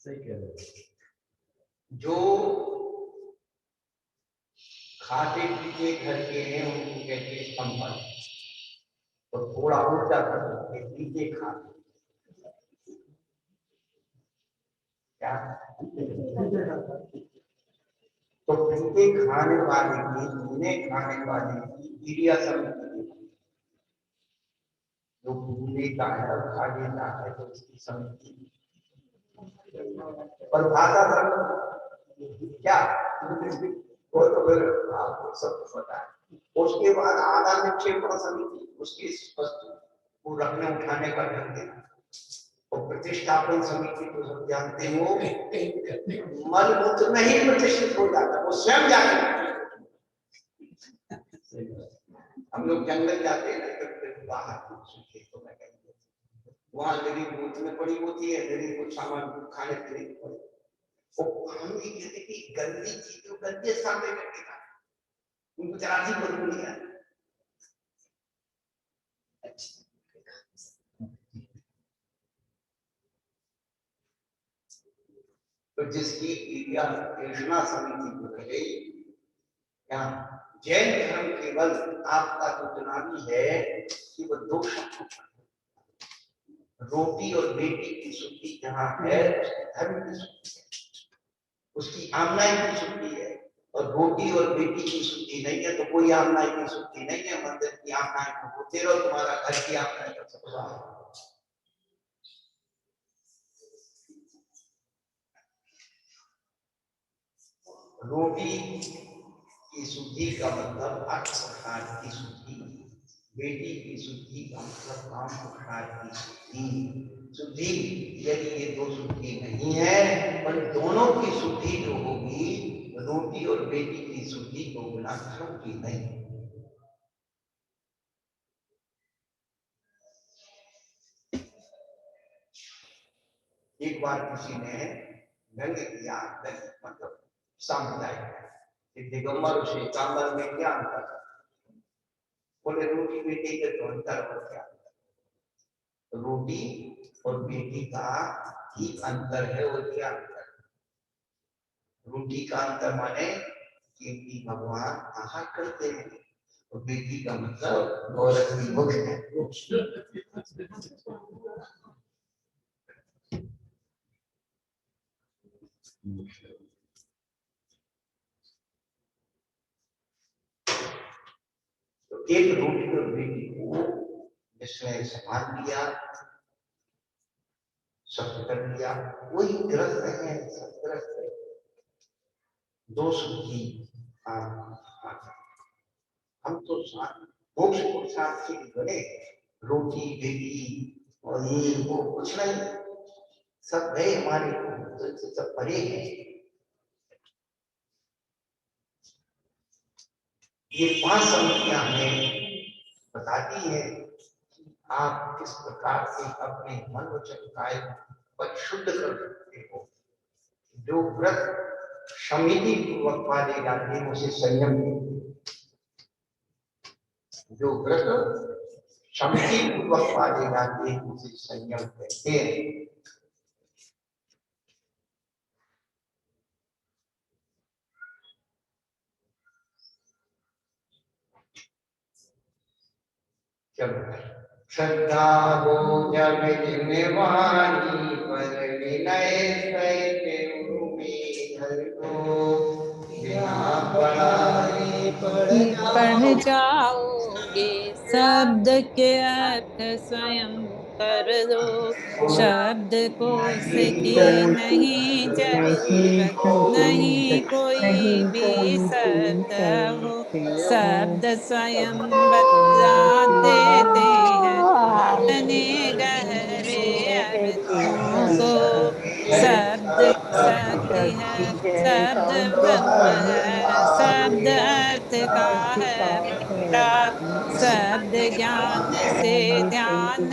सही कह रहे जो खाते पीते घर के हैं उनको कहते हैं संपन्न, तो थोड़ा उल्टा कर सकते पीते खाते क्या तो पीते खाने वाले की पीने खाने वाले की क्रिया समिति जो पीने का है और खा लेता है तो उसकी समिति पर भाषा क्या वो तो फिर आपको सब पता है। उसके बाद आधा निक्षेपण समिति उसकी वस्तु को रखने उठाने का ढंग देना और प्रतिष्ठापन समिति को सब जानते हो मल मूत्र में ही प्रतिष्ठित हो जाता वो स्वयं जाते। हम लोग जंगल जाते हैं ना तो बाहर वहां गरीब मूत्र में पड़ी होती है, गरीब को सामान खाने पीने की पड़ी वो हम ये कहते कि गंदी चीज तो गंदे सामने रखेगा उनको चरासी को नहीं है। तो जिसकी कृष्णा समिति को रहे, यहाँ जैन धर्म केवल आपका जो चुनावी है कि वो दो शब्द, रोटी और बेटी की शुद्धि जहाँ है उसकी धर्म की शुद्धि है, उसकी आमनाई की शुद्धि है। और रोटी और बेटी की शुद्धि नहीं है तो कोई आमनाई की शुद्धि नहीं है। मंदिर की आमनाई को होते रहो, तुम्हारा घर की आमनाई का सब रोटी की शुद्धि का मतलब 8 प्रकार की शुद्धि, बेटी की शुद्धि का मतलब 5 प्रकार की शुद्धि। शुद्धि यदि ये दो शुद्धि नहीं है, पर दोनों की शुद्धि जो होगी, रोटी और बेटी की शुद्धि को बिना होगी नहीं। एक बार किसी ने व्यंग किया, मतलब सांप्रदायिक, दिगंबर से कांबर में क्या अंतर है? बोले रोटी बेटी के तो अंतर हो क्या? रोटी और बेटी का ही अंतर है, और क्या अंतर? रोटी का अंतर माने कि भगवान आहार करते हैं, और बेटी का मतलब औरत की मुख है। तो एक रोटी और बेटी को जिसने संभाल लिया, सब कर लिया, वही ग्रस्त है, सब ग्रस्त है। दो शुद्धि हम तो मोक्ष पुरुषार्थ से बने, रोटी बेटी और ये वो कुछ नहीं, सब गए हमारे तो सब परे हैं। ये 5 समितियां हमें बताती है कि आप किस प्रकार से अपने मन वचन काया पर शुद्ध कर सकते हो। जो व्रत समिति पूर्वक पाले जाते हैं उसे संयम कहते हैं। जो व्रत समिति पूर्वक पाले जाते हैं उसे संयम कहते हैं। श्रद्धा हो जब जिम्मेवारी पर विनय सहित हर को बिना पढ़ाई पढ़ जाओगे, शब्द के अर्थ स्वयं कर दो। शब्द कोश की नहीं जरूरत, नहीं कोई भी शब्द हो, शब्द स्वयं बता देते हैं अपने गहरे अर्थों को। शब्द शक्ति है, शब्द ब्रह्म है, शब्द अर्थ का है भंडार। शब्द ज्ञान से ध्यान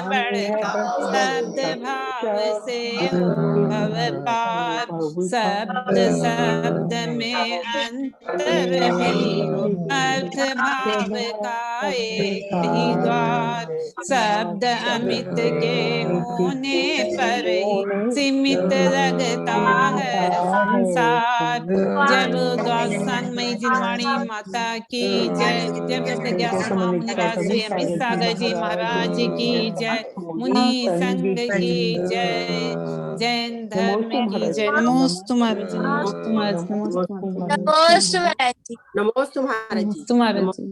बढ़ता, शब्द भाव से हो भव पार। शब्द शब्द में अंतर भी हो, अर्थ भाव का एक ही द्वार। शब्द अमित के होने पर ही सीमित लगता है संसार। जब द्वादशान्मयी जिनवाणी माता की जय, जब प्रज्ञा समामनि वासुदेव अमित सागर जी महाराज की जय, मुनि संघ की जय, जैन धर्म की जय। नमोस्तु महाराज जी, नमोस्तु महाराज जी, नमोस्तु महाराज जी, नमोस्तु महाराज जी। नमोस्तु महाराज जी।